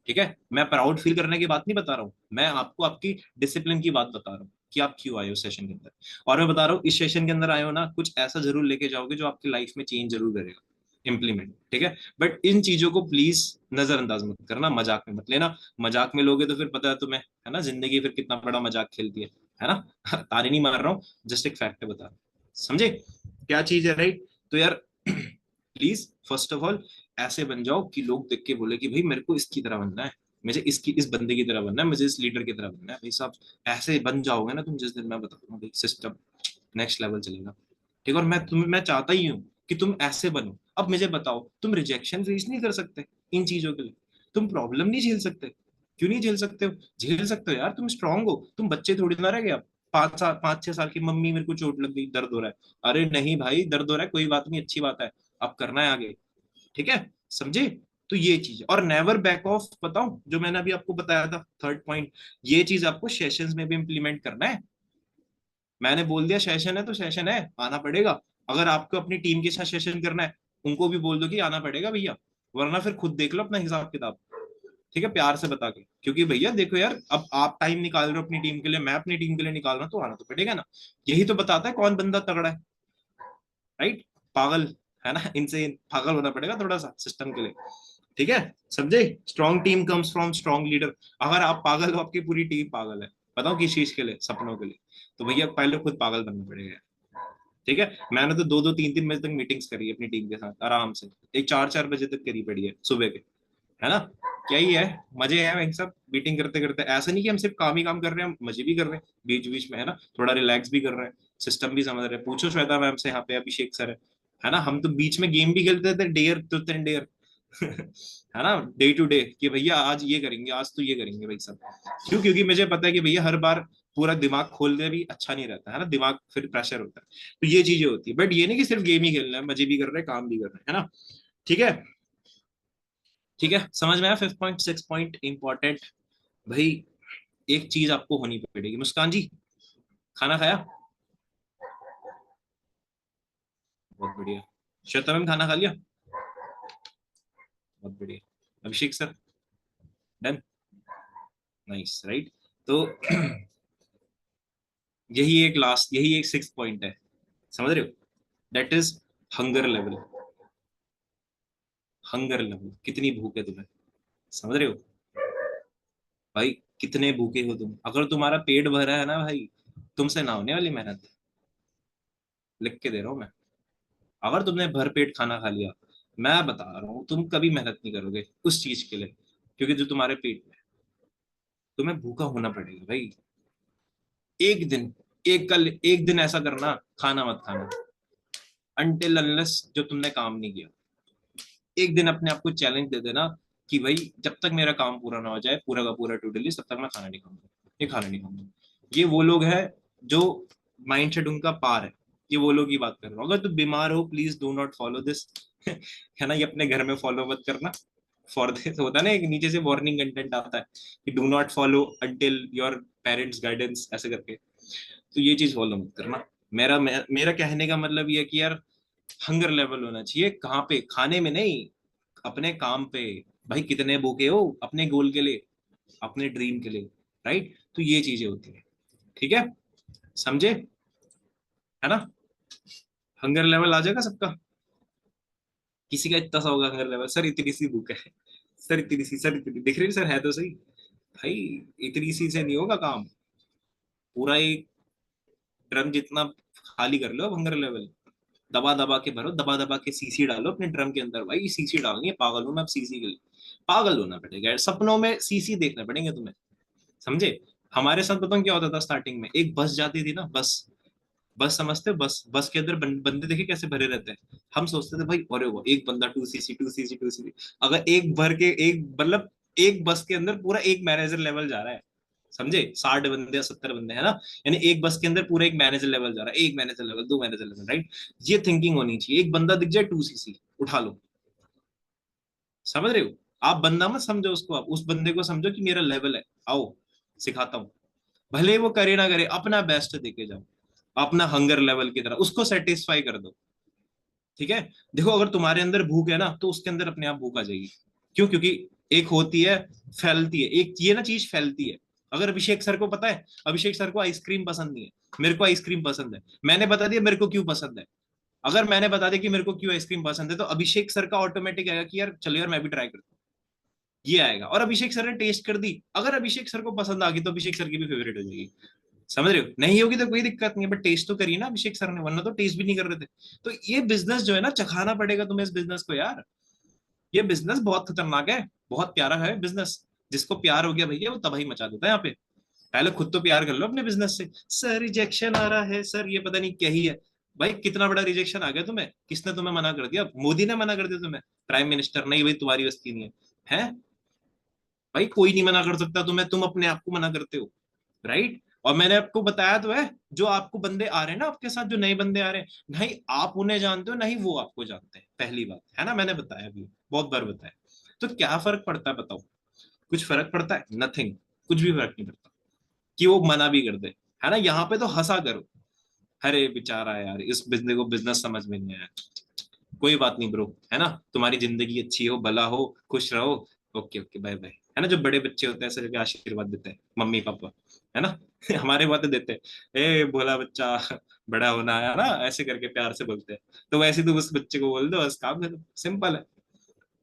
ठीक है, मैं प्राउड फील करने की बात नहीं बता रहा हूँ, मैं आपको आपकी डिसिप्लिन की बात बता रहा हूँ कि आप क्यों आए हो सेशन के अंदर। और मैं बता रहा हूँ इस सेशन के अंदर आए हो ना, कुछ ऐसा जरूर लेके जाओगे जो आपकी लाइफ में चेंज जरूर करेगा, इम्प्लीमेंट। ठीक है, बट इन चीजों को प्लीज नजरअंदाज मत करना, मजाक में मत लेना। मजाक में लोगे तो फिर पता है तुम्हें, है ना, जिंदगी फिर कितना बड़ा मजाक खेलती है ना? तारी नहीं मार रहा हूँ, जस्ट एक फैक्ट बता रहा हूँ। समझे क्या चीज है, राइट? तो यार प्लीज फर्स्ट ऑफ ऑल ऐसे बन जाओ कि लोग देख के बोले कि भाई मेरे को इसकी तरह बनना है, मुझे इसकी इस बंदे की तरह बनना है, मुझे इस लीडर की तरह बनना है। भाई साहब ऐसे बन जाओगे ना तुम, जिस दिन मैं बताऊंगा भाई सिस्टम नेक्स्ट लेवल चलेगा। ठीक है, और मैं चाहता ही हूँ कि तुम ऐसे बनो। अब मुझे बताओ, तुम रिजेक्शन फेस नहीं कर सकते इन चीजों के लिए? तुम प्रॉब्लम नहीं झेल सकते? क्यों नहीं झेल सकते हो? झेल सकते हो यार, तुम स्ट्रांग हो, तुम बच्चे थोड़ी ना रह गए अब। 5 साल 5-6 साल की मम्मी मेरे को चोट लग गई, दर्द हो रहा है। अरे नहीं भाई, दर्द हो रहा है कोई बात नहीं, अच्छी बात है, अब करना है आगे। ठीक है, समझे? तो ये चीज है। और नेवर बैक ऑफ, बताऊं जो मैंने अभी आपको बताया था थर्ड पॉइंट, ये चीज आपको सेशंस में भी इंप्लीमेंट करना है। मैंने बोल दिया सेशन है तो सेशन है, आना पड़ेगा। अगर आपको अपनी टीम के साथ सेशन करना है, उनको भी बोल दो कि आना पड़ेगा भैया, वरना फिर खुद देख लो अपना हिसाब किताब। ठीक है, प्यार से बता के, क्योंकि भैया देखो यार, अब आप टाइम निकाल रहे हो अपनी टीम के लिए, मैं अपनी टीम के लिए निकाल रहा हूं, तो आना तो पड़ेगा ना। यही तो बताता है कौन बंदा तगड़ा है, राइट? पागल, है ना, इनसे पागल होना पड़ेगा थोड़ा सा सिस्टम के लिए। ठीक है, समझे? Strong team comes from strong leader. अगर आप पागल हो, आपकी पूरी टीम पागल है, बताओ किस चीज के लिए? सपनों के लिए। तो भैया पहले खुद पागल बनना पड़ेगा। ठीक है, मैंने तो 2-2 3-3 बजे तक मीटिंग्स करी है अपनी टीम के साथ आराम से, एक 4-4 बजे तक करी पड़ी है सुबह के, है ना? क्या ही है, मजे हैं भाई सब मीटिंग करते करते। ऐसा नहीं कि हम सिर्फ काम ही काम कर रहे हैं, हम मजे भी कर रहे हैं बीच बीच में, है ना, थोड़ा रिलैक्स भी कर रहे हैं, सिस्टम भी समझ रहे हैं। पूछो श्वेता मैम से, यहाँ पे अभिषेक सर है ना, हम तो बीच में गेम भी खेलते थे, डेयर तो डेयर है ना, डे टू डे, कि भैया आज ये करेंगे, आज तो ये करेंगे भाई सब। क्यों? क्योंकि मुझे पता है कि भैया हर बार पूरा दिमाग खोलने भी अच्छा नहीं रहता है ना, दिमाग फिर प्रेशर होता है। तो ये चीजें होती है, बट ये नहीं कि सिर्फ गेम ही खेलना है, मजे भी कर रहे हैं, काम भी कर रहे हैं, है ना? ठीक है, ठीक है, समझ में आया? Fifth point, six point important भाई। एक चीज आपको होनी पड़ेगी, मुस्कान जी खाना खाया? बहुत बढ़िया। श्वेता मैम खाना खा लिया? बहुत बढ़िया। अभिषेक सर डन? Nice, right? तो यही एक सिक्स पॉइंट है, समझ रहे हो? That is hunger level. Hunger level, कितनी भूख है तुम्हें? समझ रहे हो भाई? कितने भूखे हो तुम? अगर तुम्हारा पेट भरा है ना भाई, तुमसे ना होने वाली मेहनत, लिख के दे रहा हूं मैं। अगर तुमने भर पेट खाना खा लिया, मैं बता रहा हूँ तुम कभी मेहनत नहीं करोगे उस चीज के लिए, क्योंकि जो तुम्हारे पेट में है, तुम्हें भूखा होना पड़ेगा भाई। एक दिन, एक दिन ऐसा करना, खाना मत खाना अनटिल अनलेस जो तुमने काम नहीं किया। एक दिन अपने आप को चैलेंज दे देना कि भाई जब तक मेरा काम पूरा ना हो जाए, पूरा का पूरा टू डू लिस्ट, तब तक मैं खाना नहीं खाऊंगा, ये खाना नहीं खाऊंगा। ये वो लोग हैं जो माइंड सेट उनका पार है, ये वो लोग की बात कर रहा हूँ। अगर तुम बीमार हो, please do not follow this है ना, ये अपने घर में फॉलो मत करना। फॉर दिस होता है ना, एक नीचे से वार्निंग कंटेंट आता है कि do not follow until your parents guidance, ऐसे करके। तो ये चीज फॉलो मत करना। मेरा कहने का मतलब ये है कि यार हंगर लेवल होना चाहिए, कहाँ पे? खाने में नहीं, अपने काम पे। भाई कितने भूखे हो अपने गोल के लिए, अपने ड्रीम के लिए, राइट? तो ये चीजें होती है। ठीक है, समझे? है ना? हंगर लेवल आ जाएगा सबका। किसी का इतना सा होगा हंगर लेवल, सर इतनी सी भूख है, सर इतनी सी, सर इतनी दिख रही, सर है तो सही भाई। इतनी सी से नहीं होगा काम। पूरा एक ड्रम जितना खाली कर लो अब हंगर लेवल। दबा दबा के भरो, दबा दबा के सीसी डालो अपने ड्रम के अंदर। भाई सीसी डालनी है, पागल हूं मैं अब सीसी के लिए। पागल होना पड़ेगा यार, सपनों में सीसी देखने पड़ेंगे तुम्हें, समझे। हमारे साथ बताऊं क्या होता था स्टार्टिंग में, एक बस जाती थी ना, बस। बस समझते हो, बस के अंदर बंदे देखे कैसे भरे रहते हैं। हम सोचते थे भाई अरे वो एक बंदा 2 सीसी 2 सीसी 2 सीसी। अगर एक भर के एक मतलब एक बस के अंदर पूरा एक मैनेजर लेवल जा रहा है, समझे। 60 बंदे 70 बंदे है ना, यानी एक बस के अंदर पूरा एक मैनेजर लेवल जा रहा है, एक मैनेजर लेवल, दो मैनेजर लेवल, राइट। ये थिंकिंग होनी चाहिए। एक बंदा दिख जाए 2 सीसी उठा लो, समझ रहे हो। आप बंदा मत समझो उसको, आप उस बंदे को समझो कि मेरा लेवल है, आओ सिखाता हूँ। भले वो करे ना करे, अपना बेस्ट देके जाओ, अपना हंगर लेवल की तरह उसको सेटिस्फाई कर दो। ठीक है। देखो अगर तुम्हारे अंदर भूख है ना, तो उसके अंदर अपने आप भूख आ जाएगी। क्यों? क्योंकि एक होती है, फैलती है, एक ये ना चीज फैलती है। अगर अभिषेक सर को पता है, अभिषेक सर को आइसक्रीम पसंद नहीं है, मेरे को आइसक्रीम पसंद है, मैंने बता दिया मेरे को क्यों पसंद है। अगर मैंने बता दिया कि मेरे को क्यों आइसक्रीम पसंद है, तो अभिषेक सर का ऑटोमेटिक आएगा कि यार चलो यार मैं भी ट्राई करता हूँ। ये आएगा, और अभिषेक सर ने टेस्ट कर दी, अगर अभिषेक सर को पसंद आ गई तो अभिषेक सर की भी फेवरेट हो जाएगी। समझ रहे हो। नहीं होगी तो कोई दिक्कत नहीं है, बट टेस्ट तो करिए ना अभिषेक सर ने, वरना तो टेस्ट भी नहीं कर रहे थे। तो ये बिजनेस जो है ना, चखाना पड़ेगा तुम्हें इस बिजनेस को यार। ये बिजनेस बहुत खतरनाक है, बहुत प्यारा है बिजनेस। जिसको प्यार हो गया भैया, वो तबाही मचा देता है यहाँ पे। पहले खुद तो प्यार कर लो अपने बिजनेस से। सर रिजेक्शन आ रहा है सर, ये पता नहीं क्या ही है। भाई कितना बड़ा रिजेक्शन आ गया तुम्हें, किसने तुम्हें मना कर दिया? मोदी ने मना कर दिया तुम्हें? Prime minister? नहीं भाई तुम्हारी बस्ती नहीं है। हैं? भाई कोई नहीं मना कर सकता तुम्हें, तुम अपने आप को मना करते हो, राइट। और मैंने आपको बताया तो है, जो आपको बंदे आ रहे हैं ना आपके साथ, जो नए बंदे आ रहे हैं, नहीं आप उन्हें जानते हो नहीं वो आपको जानते हैं, पहली बात है ना, मैंने बताया भी, बहुत बार बताया। तो क्या फर्क पड़ता है बताओ? कुछ फर्क पड़ता है? नथिंग। कुछ भी फर्क नहीं पड़ता कि वो मना भी कर दे, है ना। यहाँ पे तो हंसा करो, अरे बेचारा यार इस बिजनेस को बिजनेस समझ में नहीं आया। कोई बात नहीं ब्रो, है ना। तुम्हारी जिंदगी अच्छी हो, भला हो, खुश रहो। ओके ओके बाय बाय, है ना। जो बड़े बच्चे होते हैं ऐसे आशीर्वाद देते हैं मम्मी पापा, है ना। हमारे बातें देते हैं, ए भोला बच्चा, बड़ा होना है ना, ऐसे करके प्यार से बोलते हैं। तो वैसे ही तुम उस बच्चे को बोल दो, बस काम करो, सिंपल है।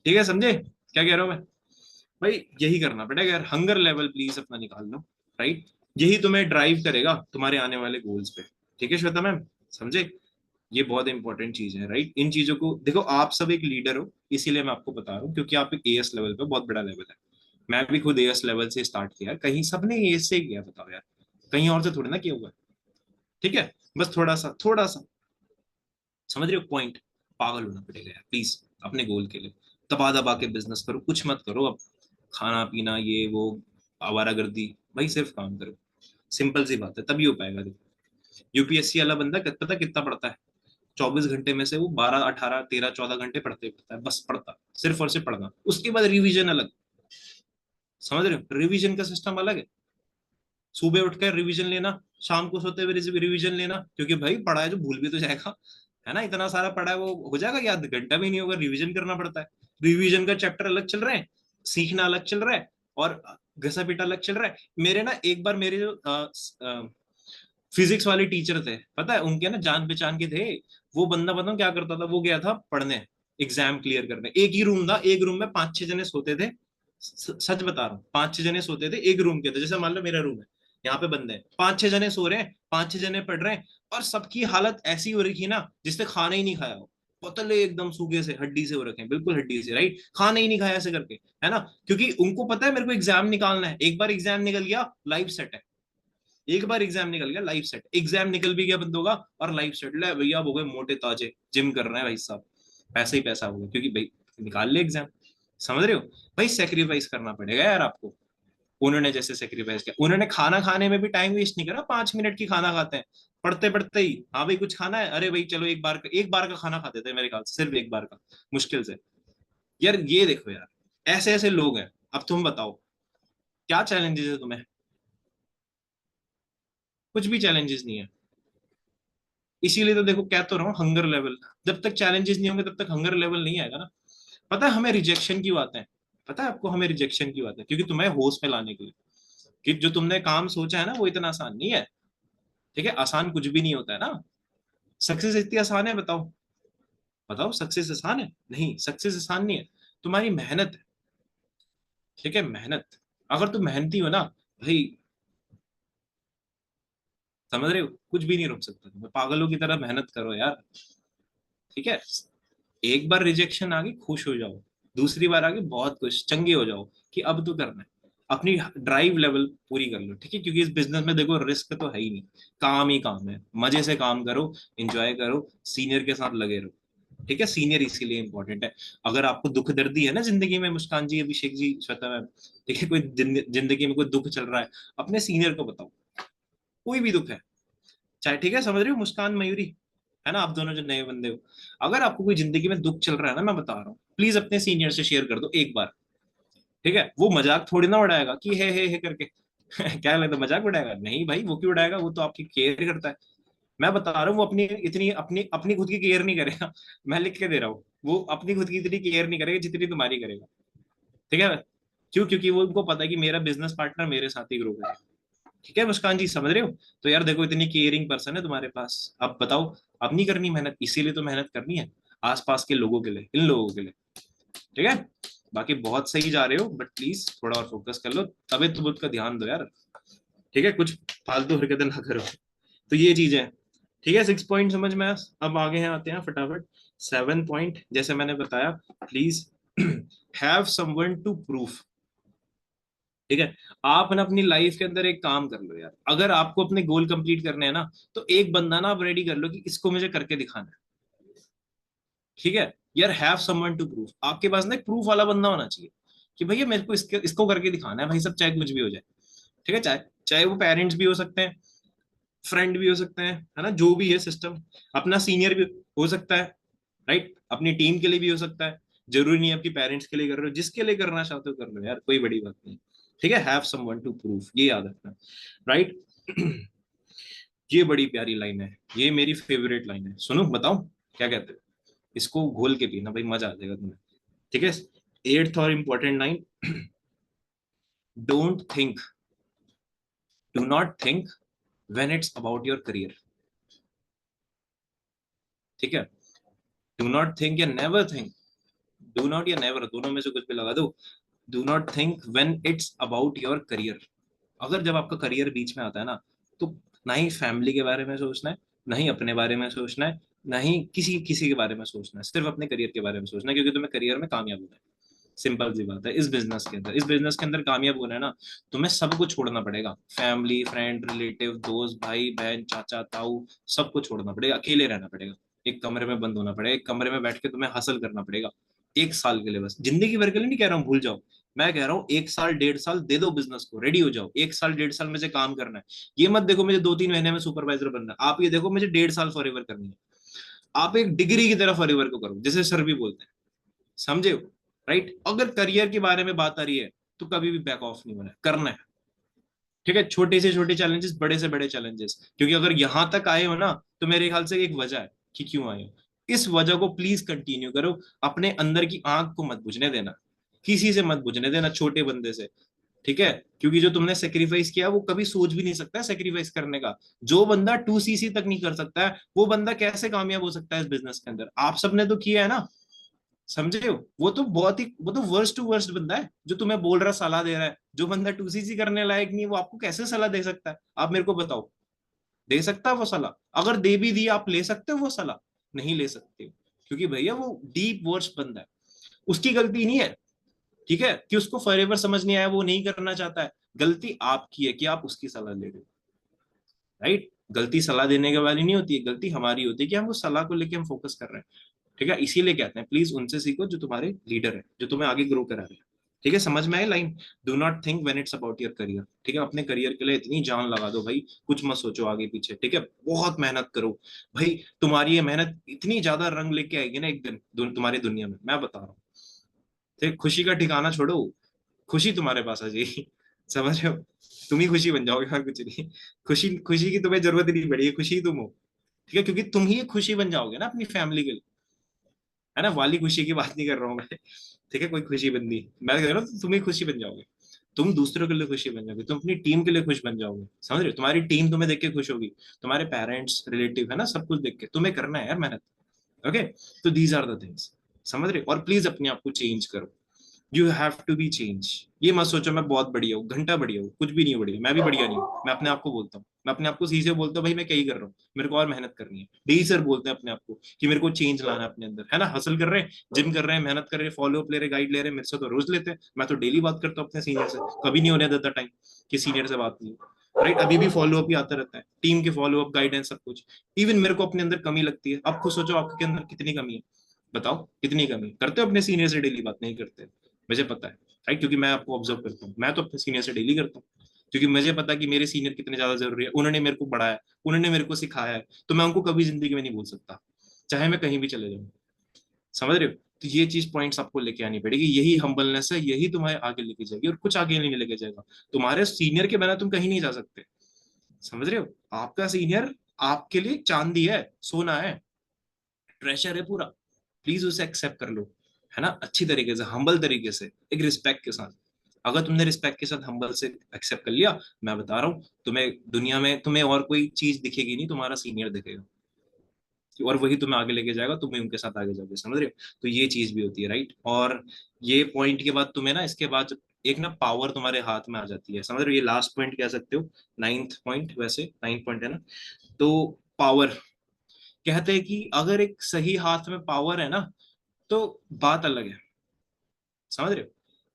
ठीक है, समझे क्या कह रहा हूँ मैं? भाई यही करना पड़ेगा यार, हंगर लेवल प्लीज अपना निकाल लो, राइट। यही तुम्हें ड्राइव करेगा तुम्हारे आने वाले गोल्स पे। ठीक है श्वेता मैम, समझे। ये बहुत इंपॉर्टेंट चीज है, राइट। इन चीजों को देखो, आप सब एक लीडर हो, इसीलिए मैं आपको बता रहा हूँ, क्योंकि आप एक एएस लेवल पे, बहुत बड़ा लेवल है। मैं भी खुद एएस लेवल से स्टार्ट किया, कहीं सबने एएस से ही किया, बताओ यार, कहीं और से थोड़ी ना किया हुआ है। ठीक है। बस थोड़ा सा, थोड़ा सा समझ रहे हो पॉइंट। पागल होना पड़ेगा यार प्लीज अपने गोल के लिए। दबा दबा के बिजनेस करो, कुछ मत करो अब। खाना पीना ये वो, आवारागर्दी, भाई सिर्फ काम करो। सिंपल सी बात है, तभी हो पाएगा। देखो यूपीएससी वाला बंदा पता कितना पढ़ता है? 24 घंटे में से वो 12 18 13 14 घंटे पढ़ते पढ़ता है, बस पढ़ता, सिर्फ और सिर्फ पढ़ना। उसके बाद रिवीजन अलग, समझ रहे हो। रिवीजन का सिस्टम अलग है। सुबह उठकर रिवीजन लेना, शाम को सोते हुए रिवीजन लेना, क्योंकि भाई पढ़ा है जो भूल भी तो जाएगा, है ना। इतना सारा पढ़ा है वो हो जाएगा याद, घंटा भी नहीं होगा, रिवीजन करना पड़ता है। रिवीजन का चैप्टर अलग चल रहे हैं, सीखना अलग चल रहा है, और घसा पीटा अलग चल रहा है। मेरे ना एक बार मेरे जो फिजिक्स वाले टीचर थे, पता है उनके ना जान पहचान के थे। वो बंदा बताऊं क्या करता था, वो गया था पढ़ने, एग्जाम क्लियर करने। एक ही रूम था, एक रूम में 5 6 जने सोते थे। सच बता रहा हूँ, 5 6 जने सोते थे एक रूम के, थे जैसे मान लो मेरा रूम है, यहाँ पे बंदे हैं, 5 6 जने सो रहे हैं, 5 6 जने पढ़ रहे हैं। और सबकी हालत ऐसी हो रही थी ना, जिसने खाना ही नहीं खाया हो। पतले एकदम सूखे से, हड्डी से हो रखे हैं, बिल्कुल हड्डी से, राइट। खाना ही नहीं खाया ऐसे करके, है ना। क्योंकि उनको पता है मेरे को एग्जाम निकालना है, एक बार एग्जाम निकल गया लाइफ सेट है। एक बार एग्जाम निकल गया लाइफ सेट, एग्जाम निकल भी गया बंदों का, और लाइफ सेट, ले भैया अब हो गए मोटे ताजे, जिम कर रहे हैं भाई साहब, पैसा ही पैसा हो गया, क्योंकि भाई निकाल ले एग्जाम। समझ रहे हो। भाई सेक्रीफाइस करना पड़ेगा यार आपको। उन्होंने जैसे सेक्रीफाइस किया, उन्होंने खाना खाने में भी टाइम वेस्ट नहीं करा, 5 मिनट की खाना खाते हैं, पढ़ते पढ़ते ही, हाँ भाई कुछ खाना है, अरे भाई चलो एक बार का खाना खाते थे मेरे ख्याल से, सिर्फ एक बार का, मुश्किल से। यार ये देखो यार, ऐसे ऐसे लोग हैं। अब तुम बताओ क्या चैलेंजेस है तुम्हें? कुछ भी चैलेंजेस नहीं है। इसीलिए तो देखो कह तो रहा हूँ, हंगर लेवल। जब तक चैलेंजेस नहीं होंगे तब तक हंगर लेवल नहीं आएगा ना। पता है हमें रिजेक्शन की बात है, पता है आपको हमें रिजेक्शन की बात है, क्योंकि तुम्हें होश में लाने के लिए, कि जो तुमने काम सोचा है ना वो इतना आसान नहीं है। ठीक है, आसान कुछ भी नहीं होता है ना। सक्सेस इतनी आसान है बताओ? बताओ सक्सेस आसान है? नहीं, सक्सेस आसान नहीं है, तुम्हारी मेहनत है। ठीक है, मेहनत। अगर तुम मेहनती हो ना भाई, समझ रहे हो, कुछ भी नहीं रोक सकता तुम्हें, पागलों की तरह मेहनत करो यार। ठीक है, एक बार रिजेक्शन आ गई खुश हो जाओ, दूसरी बार आ गई बहुत खुश चंगे हो जाओ कि अब तो करना है। अपनी ड्राइव लेवल पूरी कर लो, ठीक है, क्योंकि इस बिजनेस में देखो रिस्क तो है ही नहीं, काम ही काम है, मजे से काम करो, एंजॉय करो, सीनियर के साथ लगे रहो। ठीक है, सीनियर इसीलिए इंपॉर्टेंट है। अगर आपको दुख दर्दी है ना जिंदगी में, मुस्कान जी, अभिषेक जी, श्वेता मैम, ठीक है, कोई जिंदगी में कोई दुख चल रहा है, अपने सीनियर को बताओ, कोई भी दुख है, चाहे, ठीक है, समझ रहे हो, मुस्कान मयूरी, है ना, आप दोनों जो नए बंदे हो, अगर आपको कोई जिंदगी में दुख चल रहा है ना, मैं बता रहा हूँ, प्लीज अपने सीनियर से शेयर कर दो एक बार। ठीक है, वो मजाक थोड़ी ना उड़ाएगा कि हे करके क्या लगता है मजाक उड़ाएगा? नहीं भाई, वो क्यों उड़ाएगा, वो तो आपकी केयर करता है। मैं बता रहा हूँ, वो अपनी इतनी अपनी अपनी खुद की केयर नहीं करेगा मैं लिख के दे रहा हूँ, वो अपनी खुद की इतनी केयर नहीं करेगा जितनी तुम्हारी करेगा। ठीक है, क्यों? क्योंकि वो उनको पता है कि मेरा बिजनेस पार्टनर मेरे साथ ही ग्रो करेगा। ठीक है मुस्कान जी, समझ रहे हो? तो यार देखो, इतनी केयरिंग पर्सन है तुम्हारे पास, अब बताओ, अब नहीं करनी मेहनत? इसीलिए तो मेहनत करनी है, आसपास के लोगों के लिए, इन लोगों के लिए। ठीक है, बाकी बहुत सही जा रहे हो, बट प्लीज थोड़ा और फोकस कर लो, तबीयत तबीयत का ध्यान दो यार। ठीक है, कुछ फालतू हरकतें ना करो। तो ये चीजें हैं। ठीक है, 6 पॉइंट समझ में आया? अब आगे हैं, आते हैं फटाफट। 7 पॉइंट, जैसे मैंने बताया, please have someone to proof. ठीक है, आप ना अपनी लाइफ के अंदर एक काम कर लो यार, अगर आपको अपने गोल कंप्लीट करने हैं ना, तो एक बंदा ना आप रेडी कर लो कि इसको मुझे करके दिखाना है। ठीक है, यार हैव समवन टू प्रूफ, आपके पास ना एक प्रूफ वाला बंदा होना चाहिए कि भैया मेरे को इसको करके दिखाना है भाई, सब चाहे कुछ भी हो जाए। ठीक है, चाहे चाहे वो पेरेंट्स भी हो सकते हैं, फ्रेंड भी हो सकते हैं, है ना, जो भी है सिस्टम, अपना सीनियर भी हो सकता है, राइट, अपनी टीम के लिए भी हो सकता है। जरूरी नहीं है आपकी पेरेंट्स के लिए कर रहे हो, जिसके लिए करना चाहते हो कर लो यार, कोई बड़ी बात नहीं। ठीक है, हैव समवन टू प्रूफ, ये याद रखना, राइट। ये बड़ी प्यारी लाइन है, ये मेरी फेवरेट लाइन है, सुनो बताओ क्या कहते हो, इसको घोल के पीना भाई, मजा आ जाएगा तुम्हें। ठीक है, एट्थ और important line, don't think, do not think when it's about your career. ठीक है, डू नॉट थिंक या नेवर थिंक, डू नॉट या नेवर, दोनों में से कुछ भी लगा दो। Do not think when it's about your career. अगर जब आपका करियर बीच में आता है ना, तो ना ही फैमिली के बारे में सोचना है, ना ही अपने बारे में सोचना है, ना ही किसी किसी के बारे में सोचना है, सिर्फ अपने करियर के बारे में सोचना है, क्योंकि तुम्हें करियर में कामयाब होना है। सिंपल सी बात है, इस बिजनेस के अंदर, इस बिजनेस के अंदर कामयाब होना है ना, तुम्हें सब कुछ छोड़ना पड़ेगा, फैमिली, फ्रेंड, रिलेटिव, दोस्त, भाई बहन, चाचा ताऊ, सब कुछ छोड़ना पड़ेगा, अकेले रहना पड़ेगा, एक कमरे में बंद होना पड़ेगा, एक कमरे में बैठ के तुम्हें हासिल करना पड़ेगा। 1 साल के लिए, बस जिंदगी भर के लिए नहीं कह रहा हूँ भूल जाओ, मैं कह रहा हूँ 1 साल 1.5 साल दे दो बिजनेस को, रेडी हो जाओ, 1 साल 1.5 साल में से काम करना है। ये मत देखो मुझे 2-3 महीने में सुपरवाइजर बनना है, आप ये देखो मुझे 1.5 साल फॉरएवर करनी है। आप एक डिग्री की तरह फॉरएवर को करो, जैसे सर भी बोलते हैं, समझे हो? राइट, अगर करियर के बारे में बात आ रही है, तो कभी भी बैक ऑफ नहीं होना है, करना है। ठीक है, छोटे से छोटे चैलेंजेस, बड़े से बड़े चैलेंजेस, क्योंकि अगर यहां तक आए हो ना, तो मेरे ख्याल से एक वजह है कि क्यों आए हो। इस वजह को प्लीज कंटिन्यू करो, अपने अंदर की आंख को मत बुझने देना, किसी से मत बुझने देना, छोटे बंदे से। ठीक है, क्योंकि जो तुमने सेक्रीफाइस किया वो कभी सोच भी नहीं सकता है सेक्रीफाइस करने का। जो बंदा 2cc तक नहीं कर सकता है, वो बंदा कैसे कामयाब हो सकता है इस बिजनेस के अंदर? आप सबने तो किया है ना, समझे हो? वो तो बहुत ही, वो तो वर्स्ट टू वर्स्ट बंदा है जो तुम्हें बोल रहा, सलाह दे रहा है। जो बंदा 2cc करने लायक नहीं, वो आपको कैसे सलाह दे सकता है? आप मेरे को बताओ, दे सकता है वो सलाह? अगर दे भी दी, आप ले सकते हो वो सलाह? नहीं ले सकते, क्योंकि भैया वो डीप वर्स्ट बंदा है, उसकी गलती नहीं है। ठीक है, कि उसको फॉरएवर समझ नहीं आया, वो नहीं करना चाहता है, गलती आपकी है कि आप उसकी सलाह ले रहे हो। राइट, गलती सलाह देने के वाली नहीं होती है, गलती हमारी होती है कि हम उस सलाह को लेके हम फोकस कर रहे हैं। ठीक है, इसीलिए कहते हैं प्लीज उनसे सीखो जो तुम्हारे लीडर है, जो तुम्हें आगे ग्रो करा रहे हैं। ठीक है, समझ में आई line? Do not think when it's about your career. ठीक है, अपने करियर के लिए इतनी जान लगा दो भाई, कुछ मत सोचो आगे पीछे। ठीक है, बहुत मेहनत करो भाई, तुम्हारी ये मेहनत इतनी ज्यादा रंग लेके आएगी ना एक दिन, तुम्हारी दुनिया में, मैं बता रहा हूँ। ठीक, खुशी का ठिकाना छोड़ो, खुशी तुम्हारे पास आ जाएगी समझ रहे हो? तुम ही खुशी बन जाओगे और कुछ नहीं। खुशी, खुशी की तुम्हें जरूरत ही नहीं पड़ेगी, खुशी तुम हो। ठीक है, क्योंकि तुम ही एक खुशी बन जाओगे ना अपनी फैमिली के लिए, है ना, वाली खुशी की बात नहीं कर रहा हूँ मैं। ठीक है, कोई खुशी बंदी, मैं कह रहा हूँ तुम ही खुशी बन जाओगे, तुम दूसरों के लिए खुशी बन जाओगे, तुम अपनी टीम के लिए खुश बन जाओगे, समझ रहे हो? तुम्हारी टीम तुम्हें देख के खुश होगी, तुम्हारे पेरेंट्स, रिलेटिव, है ना, सब कुछ देख के तुम्हें करना है यार मेहनत। ओके, तो दीज आर द थिंग्स, समझ रहे हो? और प्लीज अपने आप को चेंज करो, you have to be change. ये मत सोचो मैं बहुत बढ़िया हूँ, घंटा बढ़िया हूँ, कुछ भी नहीं बढ़िया, मैं भी बढ़िया नहीं हूँ। मैं अपने आप को बोलता हूँ, मैं अपने आप को सीधे बोलता हूँ भाई मैं क्या ही कर रहा हूँ, मेरे को और मेहनत करनी है। डेली सर बोलते हैं अपने आप को कि मेरे को चेंज लाना है अपने अंदर, है ना। हसल कर रहे हैं, जिम कर रहे हैं, मेहनत कर रहे हैं, फॉलो अप ले रहे, गाइड ले रहे हैं, मेरे से तो रोज लेते हैं। मैं तो डेली बात करता हूँ अपने सीनियर से, कभी नहीं होने देता टाइम कि सीनियर से बात नहीं, राइट। अभी भी फॉलो अप ही आता रहता है, टीम के फॉलो अप, गाइडेंस, सब कुछ। इवन मेरे को अपने अंदर कमी लगती है, आप खुद सोचो आपके अंदर कितनी कमी है, बताओ कितनी कमी। करते हो अपने सीनियर से डेली बात? नहीं करते, मुझे पता है, राइट, क्योंकि मैं आपको ऑब्जर्व करता हूँ। मैं तो अपने सीनियर से डेली करता हूँ, क्योंकि मुझे पता है कि मेरे सीनियर कितने ज्यादा जरूरी है। उन्होंने मेरे को बढ़ाया, उन्होंने मेरे को सिखाया है, तो मैं उनको कभी जिंदगी में नहीं भूल सकता, चाहे मैं कहीं भी चले जाऊँ। समझ रहे हो? तो ये चीज पॉइंट्स आपको लेके आनी पड़ेगी, यही हम्बलनेस है, यही तुम्हारे आगे लेके जाएगी, और कुछ आगे नहीं लेके जाएगा। तुम्हारे सीनियर के बिना तुम कहीं नहीं जा सकते। समझ रहे हो? आपका सीनियर आपके लिए चांदी है, सोना है, ट्रेशर है पूरा। प्लीज उसे एक्सेप्ट कर लो, है ना, अच्छी तरीके से, हम्बल तरीके से, एक रिस्पेक्ट के साथ। अगर तुमने रिस्पेक्ट के साथ हम्बल से एक्सेप्ट कर लिया, मैं बता रहा हूँ तुम्हें, दुनिया में तुम्हें और कोई चीज दिखेगी नहीं, तुम्हारा सीनियर दिखेगा, और वही तुम्हें आगे लेके जाएगा, तुम भी उनके साथ आगे जाओगे। समझ रहे हो? तो ये चीज भी होती है, राइट। और ये पॉइंट के बाद तुम्हें ना, इसके बाद एक ना पावर तुम्हारे हाथ में आ जाती है। समझ रहे हो? ये लास्ट पॉइंट कह सकते हो, नाइन्थ पॉइंट, वैसे नाइन्थ पॉइंट है ना। तो पावर, कहते हैं कि अगर एक सही हाथ में पावर है ना, तो बात अलग है। समझ रहे हो?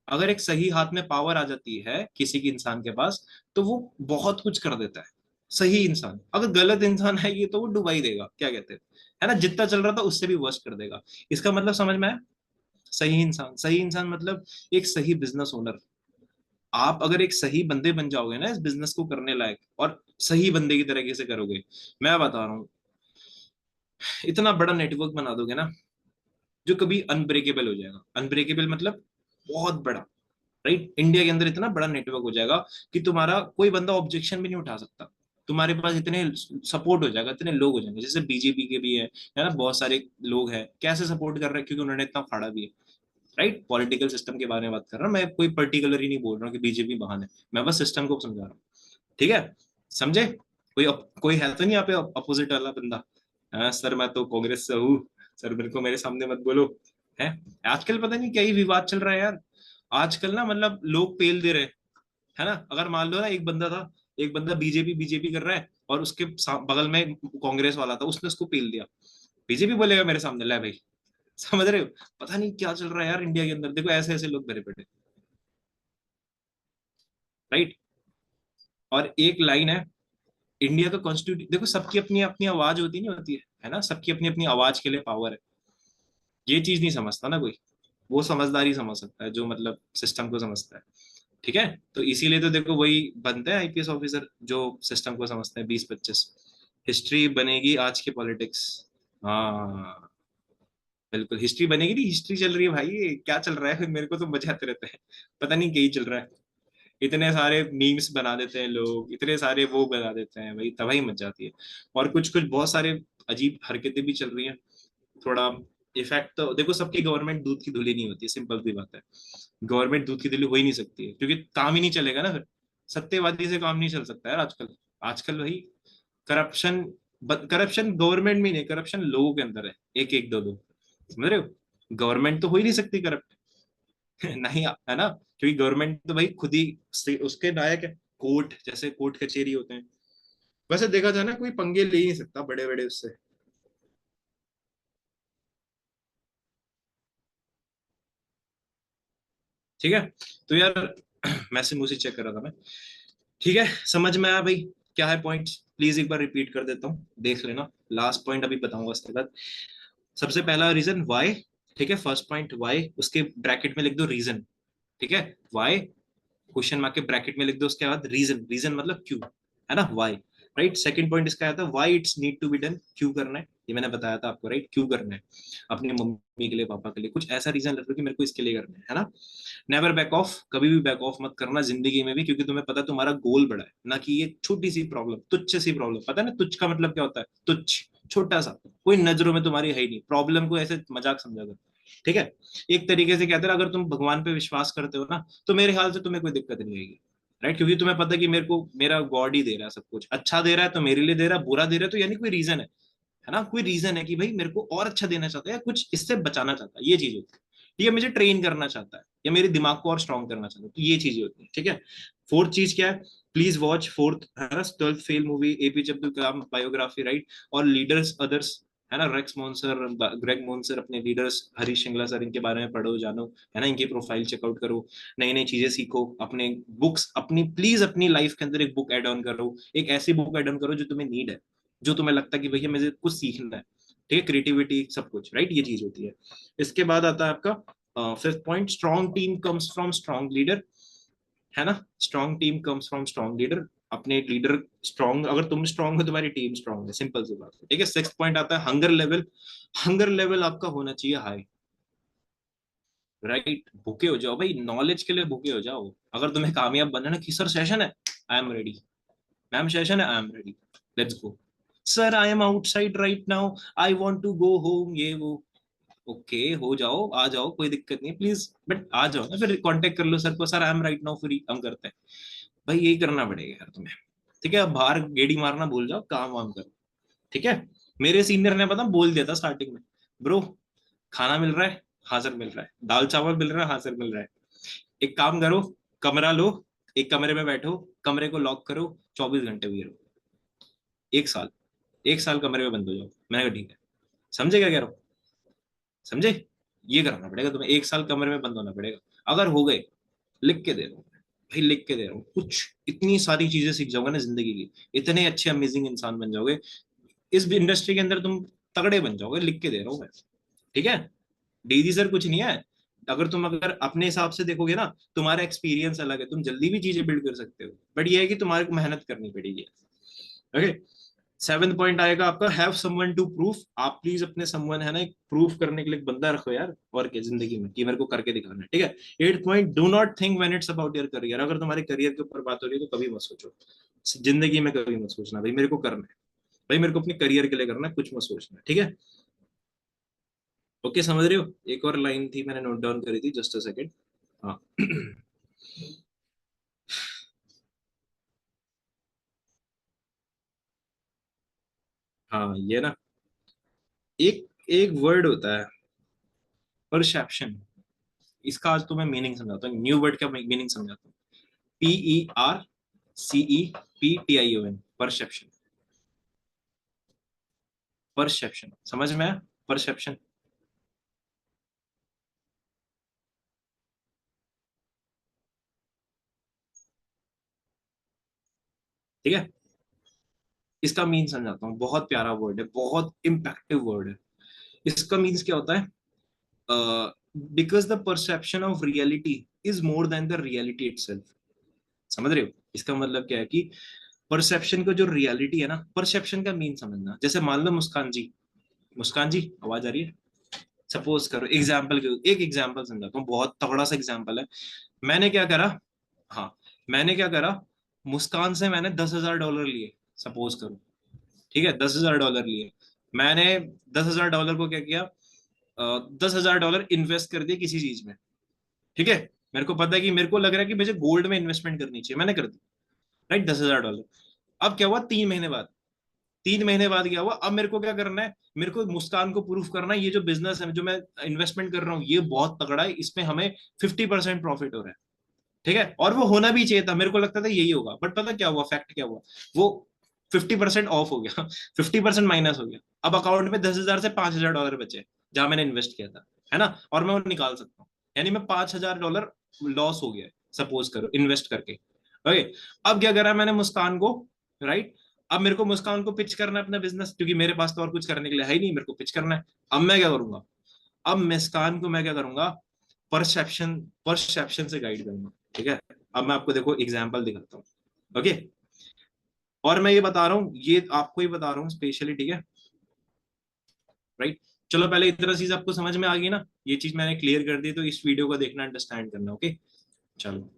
अगर एक सही हाथ में पावर आ जाती है किसी के इंसान के पास, तो वो बहुत कुछ कर देता है। सही इंसान, अगर गलत इंसान है ये, तो वो डुबा ही देगा, क्या कहते हैं, है ना, जितना चल रहा था उससे भी वर्स्ट कर देगा। इसका मतलब समझ में आया? सही इंसान, सही इंसान मतलब एक सही बिजनेस ओनर। आप अगर एक सही बंदे बन जाओगे ना इस बिजनेस को करने लायक, और सही बंदे की तरीके से करोगे, मैं बता रहा हूँ, इतना बड़ा नेटवर्क बना दोगे ना, जो कभी अनब्रेकेबल हो जाएगा। अनब्रेकेबल मतलब बहुत बड़ा, राइट। इंडिया के अंदर इतना बड़ा नेटवर्क हो जाएगा कि तुम्हारा कोई बंदा ऑब्जेक्शन भी नहीं उठा सकता। तुम्हारे पास इतने सपोर्ट हो जाएगा, इतने लोग हो जाएंगे, जैसे बीजेपी के भी है ना, बहुत सारे लोग हैं, कैसे सपोर्ट कर रहे हैं, क्योंकि उन्होंने इतना फाड़ा भी है, राइट। पॉलिटिकल सिस्टम के बारे में बात कर रहा हूँ मैं, कोई पर्टिकुलर ही नहीं बोल रहा हूँ कि बीजेपी महान है, मैं बस सिस्टम को समझा रहा हूँ। ठीक है, समझे? कोई है तो नहीं यहाँ पे अपोजिट वाला बंदा? हाँ सर मैं तो कांग्रेस से हूँ, सर मेरे को मेरे सामने मत बोलो, है। आजकल पता नहीं क्या ही विवाद चल रहा है यार। आजकल ना मतलब लोग पेल दे रहे हैं, है ना। अगर मान लो ना, एक बंदा बीजेपी बीजेपी कर रहा है, और उसके बगल में कांग्रेस वाला था, उसने उसको पेल दिया, बीजेपी बोलेगा मेरे सामने, ले भाई। समझ रहे हो? पता नहीं क्या चल रहा है यार इंडिया के अंदर, देखो ऐसे ऐसे लोग भरे पड़े, राइट। और एक लाइन है, इंडिया का कॉन्स्टिट्यूट, देखो सबकी अपनी अपनी आवाज होती नहीं होती है ना, सबकी अपनी अपनी आवाज के लिए पावर है। ये चीज नहीं समझता ना कोई, वो समझदारी समझ सकता है जो मतलब सिस्टम को समझता है। ठीक है, तो इसीलिए तो देखो वही बनते हैं आईपीएस ऑफिसर, जो सिस्टम को समझते हैं, 20-25। हिस्ट्री बनेगी आज की पॉलिटिक्स। हाँ बिल्कुल, हिस्ट्री बनेगी, नहीं हिस्ट्री चल रही है भाई, ये क्या चल रहा है, मेरे को तो मजे आते रहते हैं, पता नहीं क्या ही चल रहा है। इतने सारे मीम्स बना देते हैं लोग, इतने सारे वो बना देते हैं भाई, तबाही मच जाती है। और कुछ कुछ बहुत सारे अजीब हरकतें भी चल रही हैं, थोड़ा इफेक्ट तो देखो, सबकी गवर्नमेंट दूध की धुली नहीं होती, सिंपल सी बात है। गवर्नमेंट दूध की धुली हो ही नहीं सकती है, क्योंकि काम ही नहीं चलेगा ना फिर। सत्तेवादी से काम नहीं चल सकता यार आजकल। आजकल भाई करप्शन, करप्शन गवर्नमेंट में नहीं, करप्शन लोगों के अंदर है, एक एक दो दो। समझ रहे हो? गवर्नमेंट तो हो ही नहीं सकती करप्ट, नहीं है ना, क्योंकि गवर्नमेंट तो भाई खुद ही उसके नायक है। कोर्ट, जैसे कोर्ट कचहरी होते हैं, वैसे देखा जाए ना, कोई पंगे ले ही नहीं सकता बड़े बड़े उससे। ठीक है, तो यार मैसेज मुझे चेक कर रहा था मैं। ठीक है, समझ में आया भाई क्या है पॉइंट? प्लीज एक बार रिपीट कर देता हूँ, देख लेना। लास्ट पॉइंट अभी बताऊंगा उसके बाद। सबसे पहला रीजन वाई, ठीक है, फर्स्ट पॉइंट वाई, उसके ब्रैकेट में लिख दो रीजन। ठीक है, वाई, क्वेश्चन मार्क के ब्रैकेट में लिख दो, उसके बाद रीजन, रीजन मतलब क्यों, है ना, वाई। राइट, सेकंड पॉइंट इसका आया था, why it's need to be done, क्यों करना है, ये मैंने बताया था आपको, राइट, क्यों करना है। अपनी मम्मी के लिए, पापा के लिए, कुछ ऐसा रीजन रखो कि मेरे को इसके लिए करना है ना। नेवर बैक ऑफ, कभी भी बैक ऑफ मत करना जिंदगी में भी, क्योंकि तुम्हें पता है तुम्हारा गोल बड़ा है ना, कि ये छोटी सी प्रॉब्लम, तुच्छ सी प्रॉब्लम, पता है ना तुच्छ का मतलब क्या होता है, तुच्छ, छोटा सा, कोई नजरों में तुम्हारी है ही नहीं, प्रॉब्लम को ऐसे मजाक समझा कर। ठीक है, एक तरीके से कहते हैं, अगर तुम भगवान पे विश्वास करते हो ना, तो मेरे ख्याल से तुम्हें कोई दिक्कत नहीं आएगी, राइट, क्योंकि तुम्हें पता है कि मेरे को मेरा गॉड ही दे रहा है सब कुछ, अच्छा दे रहा है तो मेरे लिए दे रहा है, बुरा दे रहा है तो यानी कोई रीजन है ना, कोई रीजन है कि भाई मेरे को और अच्छा देना चाहता है, या कुछ इससे बचाना चाहता है, ये चीज होती है, ठीक है, मुझे ट्रेन करना चाहता है। या मेरे दिमाग को और स्ट्रॉन्ग करना चाहता हूँ, तो ये चीजें होती है, ठीक है। फोर्थ चीज क्या है, प्लीज वॉच फोर्थ, है ना, 12th fail movie, APJ Abdul Kalam biography, right. और लीडर्स अदर्स, है ना, रेक्स मोन्सर, ग्रेग मोन्सर, अपने लीडर्स, हरीश श्रृंगला सर, इनके बारे में पढ़ो जानो, है ना, इनकी प्रोफाइल चेकआउट करो, नई नई चीजें सीखो, अपने बुक्स अपनी प्लीज अपनी लाइफ के अंदर एक बुक एड ऑन करो, एक ऐसी बुक एड ऑन करो जो तुम्हें नीड है, जो तुम्हें लगता है कि भैया मुझे कुछ सीखना है, ठीक है, क्रिएटिविटी सब कुछ, राइट, ये चीज होती है। इसके बाद आता है आपका fifth point, strong team comes from strong leader, है ना, strong team comes from strong leader. अपने लीडर स्ट्रॉन्ग, अगर तुम स्ट्रॉन्ग हो तुम्हारी टीम स्ट्रॉन्ग है, सिंपल सी बात है, ठीक है। सिक्स पॉइंट आता है हंगर लेवल, हंगर लेवल आपका होना चाहिए हाई, राइट। भूखे हो जाओ भाई, नॉलेज के लिए भूखे हो जाओ। अगर तुम्हें कामयाब बनना है ना, कि सर सेशन है, I am ready, ma'am session है, I am ready, let's go, sir I am outside right now, I want to go home, ये वो, ओके हो जाओ, आ जाओ, कोई दिक्कत नहीं प्लीज, बट आ जाओ ना, फिर कांटेक्ट कर लो सर को, sir I M right now free, हम करते हैं। भाई यही करना पड़ेगा यार तुम्हें, ठीक है। अब बाहर गेड़ी मारना भूल जाओ, काम वाम करो, ठीक है। मेरे सीनियर ने पता बोल दिया था स्टार्टिंग में, ब्रो खाना मिल रहा है, हाँ सर मिल रहा है, दाल चावल मिल रहा है, हाँ सर मिल रहा है, एक काम करो, कमरा लो, एक कमरे में बैठो, कमरे को लॉक करो, 24 घंटे हुए रहो, 1 साल, 1 साल कमरे में बंद हो जाओ। मैंने कहा ठीक है, समझे क्या कह रहा हूँ, समझे, ये करना पड़ेगा तुम्हें, 1 साल कमरे में बंद होना पड़ेगा। अगर हो गए, लिख के दे रहा हूँ भाई, लिख के दे रहा हूँ, कुछ इतनी सारी चीजें सीख जाओगे ना जिंदगी की, इतने अच्छे अमेजिंग इंसान बन जाओगे, इस इंडस्ट्री के अंदर तुम तगड़े बन जाओगे, लिख के दे रहा हूँ मैं, ठीक है। डीजी सर कुछ नहीं है, अगर अपने हिसाब से देखोगे ना, तुम्हारा एक्सपीरियंस अलग है, तुम जल्दी भी चीजें बिल्ड कर सकते हो, बट ये है कि तुम्हारे को मेहनत करनी पड़ेगी, ओके। सेवेंथ पॉइंट आएगा आपका, हैव समवन टू प्रूफ, आप प्लीज अपने समवन, है ना, एक प्रूफ करने के लिए एक बंदा रखो यार, और क्या जिंदगी में, कि मेरे को करके दिखाना है, ठीक है। At point, do not think when it's about your career, अगर तुम्हारे करियर के ऊपर बात हो रही है तो कभी मत सोचो, जिंदगी में कभी मत सोचना भाई मेरे को करना है, भाई मेरे को अपने करियर के लिए करना है, कुछ मत सोचना, ठीक है। ओके, समझ रहे हो। एक और लाइन थी मैंने नोट डाउन करी थी, जस्ट अ सेकेंड। हाँ हाँ, ये ना, एक एक वर्ड होता है, परसेप्शन, इसका आज तो मैं मीनिंग समझाता हूँ, न्यू वर्ड का मीनिंग समझाता हूँ। PERCEPTION, परसेप्शन, परसेप्शन समझ में आया, परसेप्शन, ठीक है। इसका मीन समझाता हूँ, बहुत प्यारा वर्ड है, बहुत इम्पैक्टिव वर्ड है। इसका मीन्स क्या होता है, because the perception of reality is more than the reality itself, समझ रहे हो। इसका मतलब क्या है कि परसेप्शन का जो रियलिटी है ना, परसेप्शन का मीन समझना, जैसे मान लो मुस्कान जी, मुस्कान जी आवाज आ रही है, सपोज करो एग्जाम्पल के, एक एग्जाम्पल समझाता हूँ, बहुत तगड़ा सा एग्जाम्पल है। मैंने क्या करा, हाँ, मैंने क्या करा, मुस्कान से मैंने $10,000 लिए, सपोज करो, ठीक है, $10,000 लिए, मैंने $10,000 को क्या किया, $10,000 इन्वेस्ट कर दिए किसी चीज में, ठीक है। मेरे को पता है कि मेरे को लग रहा है कि मुझे गोल्ड में इन्वेस्टमेंट करनी चाहिए, मैंने कर दी, राइट, $10,000। अब क्या हुआ, 3 महीने बाद, 3 महीने बाद क्या हुआ, अब मेरे को क्या करना है, मेरे को मुस्कान को प्रूफ करना है, ये जो बिजनेस है जो मैं इन्वेस्टमेंट कर रहा हूँ ये बहुत तगड़ा है, इसमें हमें 50% प्रॉफिट हो रहा है, ठीक है। और वो होना भी चाहिए था, मेरे को लगता था यही होगा, बट पता क्या हुआ, फैक्ट क्या हुआ, वो 50% ऑफ हो गया, 50% माइनस हो गया। अब अकाउंट में 10,000 से $5,000 बचे, जहां मैंने इन्वेस्ट किया था, है ना, और मैं वो निकाल सकता हूँ, यानी मैं $5,000 लॉस हो गया, सपोज करो इन्वेस्ट करके, ओके। अब क्या करा मैंने मुस्कान को, राइट, अब मेरे को मुस्कान को पिच करना है अपना बिजनेस, क्योंकि मेरे पास तो और कुछ करने के लिए है ही नहीं, मेरे को पिच करना है। अब मैं क्या करूंगा, अब मुस्कान को मैं क्या करूंगा, परसेप्शन, परसेप्शन से गाइड करूंगा, ठीक है। अब मैं आपको देखो एग्जाम्पल दिखाता हूँ, ओके। और मैं ये बता रहा हूँ, ये आपको ही बता रहा हूँ स्पेशली, ठीक है, राइट। चलो पहले इतना चीज आपको समझ में आ गई ना, ये चीज मैंने क्लियर कर दी, तो इस वीडियो को देखना, अंडरस्टैंड करना, ओके। चलो।